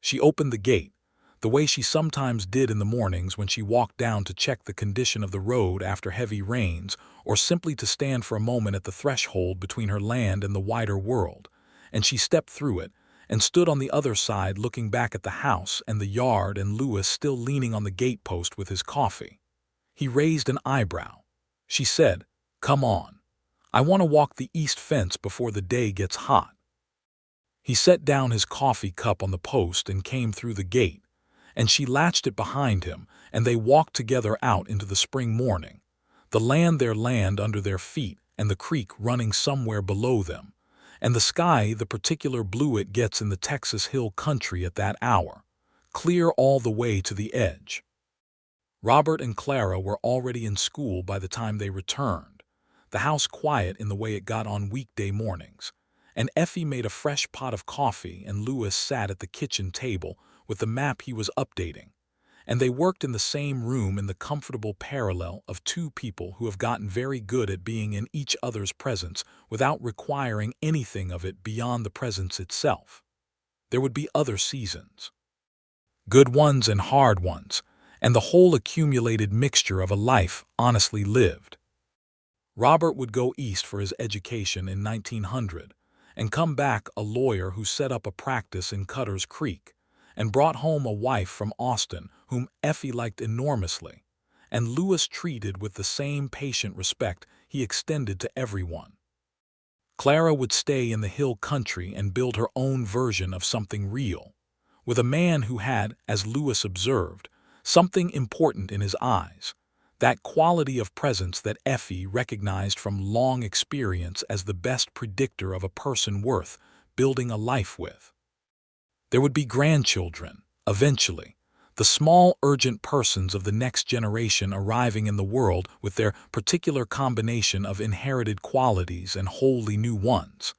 She opened the gate, the way she sometimes did in the mornings when she walked down to check the condition of the road after heavy rains, or simply to stand for a moment at the threshold between her land and the wider world, and she stepped through it, and stood on the other side looking back at the house and the yard and Lewis still leaning on the gatepost with his coffee. He raised an eyebrow. She said, "Come on. I want to walk the east fence before the day gets hot." He set down his coffee cup on the post and came through the gate, and she latched it behind him, and they walked together out into the spring morning, the land under their feet and the creek running somewhere below them, and the sky the particular blue it gets in the Texas hill country at that hour, clear all the way to the edge. Robert and Clara were already in school by the time they returned, the house quiet in the way it got on weekday mornings, and Effie made a fresh pot of coffee and Louis sat at the kitchen table with the map he was updating, and they worked in the same room in the comfortable parallel of two people who have gotten very good at being in each other's presence without requiring anything of it beyond the presence itself. There would be other seasons, good ones and hard ones, and the whole accumulated mixture of a life honestly lived. Robert would go east for his education in 1900 and come back a lawyer who set up a practice in Cutter's Creek and brought home a wife from Austin whom Effie liked enormously, and Louis treated with the same patient respect he extended to everyone. Clara would stay in the hill country and build her own version of something real, with a man who had, as Louis observed, something important in his eyes, that quality of presence that Effie recognized from long experience as the best predictor of a person worth building a life with. There would be grandchildren, eventually, the small urgent persons of the next generation arriving in the world with their particular combination of inherited qualities and wholly new ones,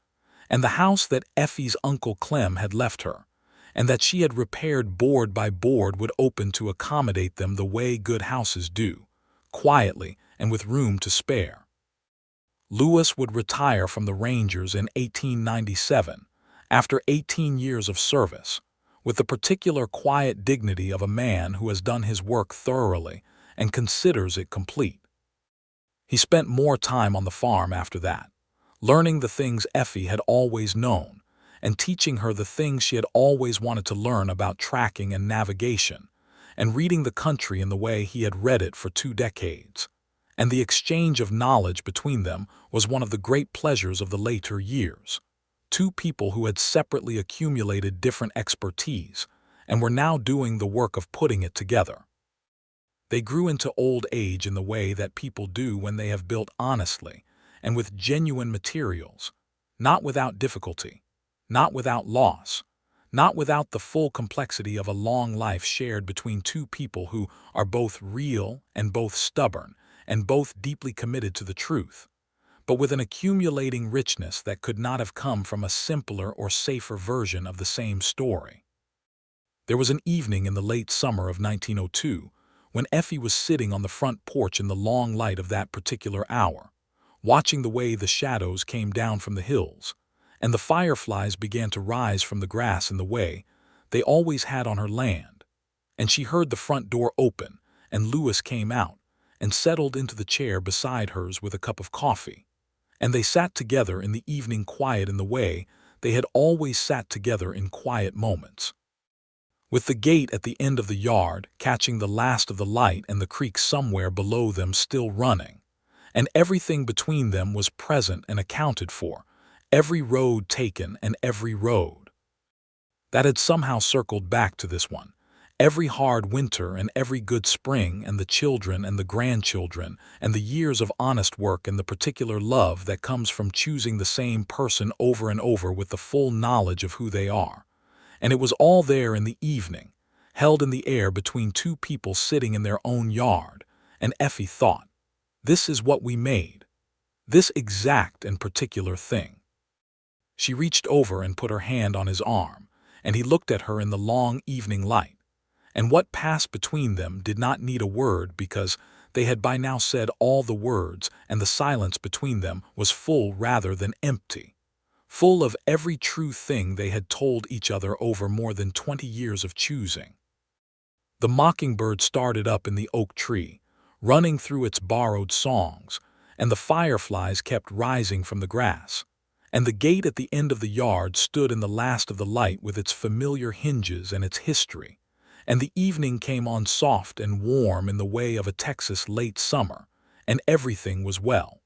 and the house that Effie's Uncle Clem had left her, and that she had repaired board by board would open to accommodate them the way good houses do, quietly and with room to spare. Louis would retire from the Rangers in 1897, after 18 years of service, with the particular quiet dignity of a man who has done his work thoroughly and considers it complete. He spent more time on the farm after that, learning the things Effie had always known, and teaching her the things she had always wanted to learn about tracking and navigation, and reading the country in the way he had read it for 2 decades. And the exchange of knowledge between them was one of the great pleasures of the later years. Two people who had separately accumulated different expertise and were now doing the work of putting it together. They grew into old age in the way that people do when they have built honestly and with genuine materials, not without difficulty, not without loss, not without the full complexity of a long life shared between two people who are both real and both stubborn and both deeply committed to the truth, but with an accumulating richness that could not have come from a simpler or safer version of the same story. There was an evening in the late summer of 1902 when Effie was sitting on the front porch in the long light of that particular hour, watching the way the shadows came down from the hills, and the fireflies began to rise from the grass in the way they always had on her land, and she heard the front door open, and Louis came out and settled into the chair beside hers with a cup of coffee, and they sat together in the evening quiet in the way they had always sat together in quiet moments, with the gate at the end of the yard catching the last of the light and the creek somewhere below them still running, and everything between them was present and accounted for, every road taken and every road that had somehow circled back to this one, every hard winter and every good spring and the children and the grandchildren and the years of honest work and the particular love that comes from choosing the same person over and over with the full knowledge of who they are. And it was all there in the evening, held in the air between two people sitting in their own yard, and Effie thought, this is what we made, this exact and particular thing. She reached over and put her hand on his arm, and he looked at her in the long evening light, and what passed between them did not need a word because they had by now said all the words, and the silence between them was full rather than empty, full of every true thing they had told each other over more than 20 years of choosing. The mockingbird started up in the oak tree, running through its borrowed songs, and the fireflies kept rising from the grass, and the gate at the end of the yard stood in the last of the light with its familiar hinges and its history, and the evening came on soft and warm in the way of a Texas late summer, and everything was well.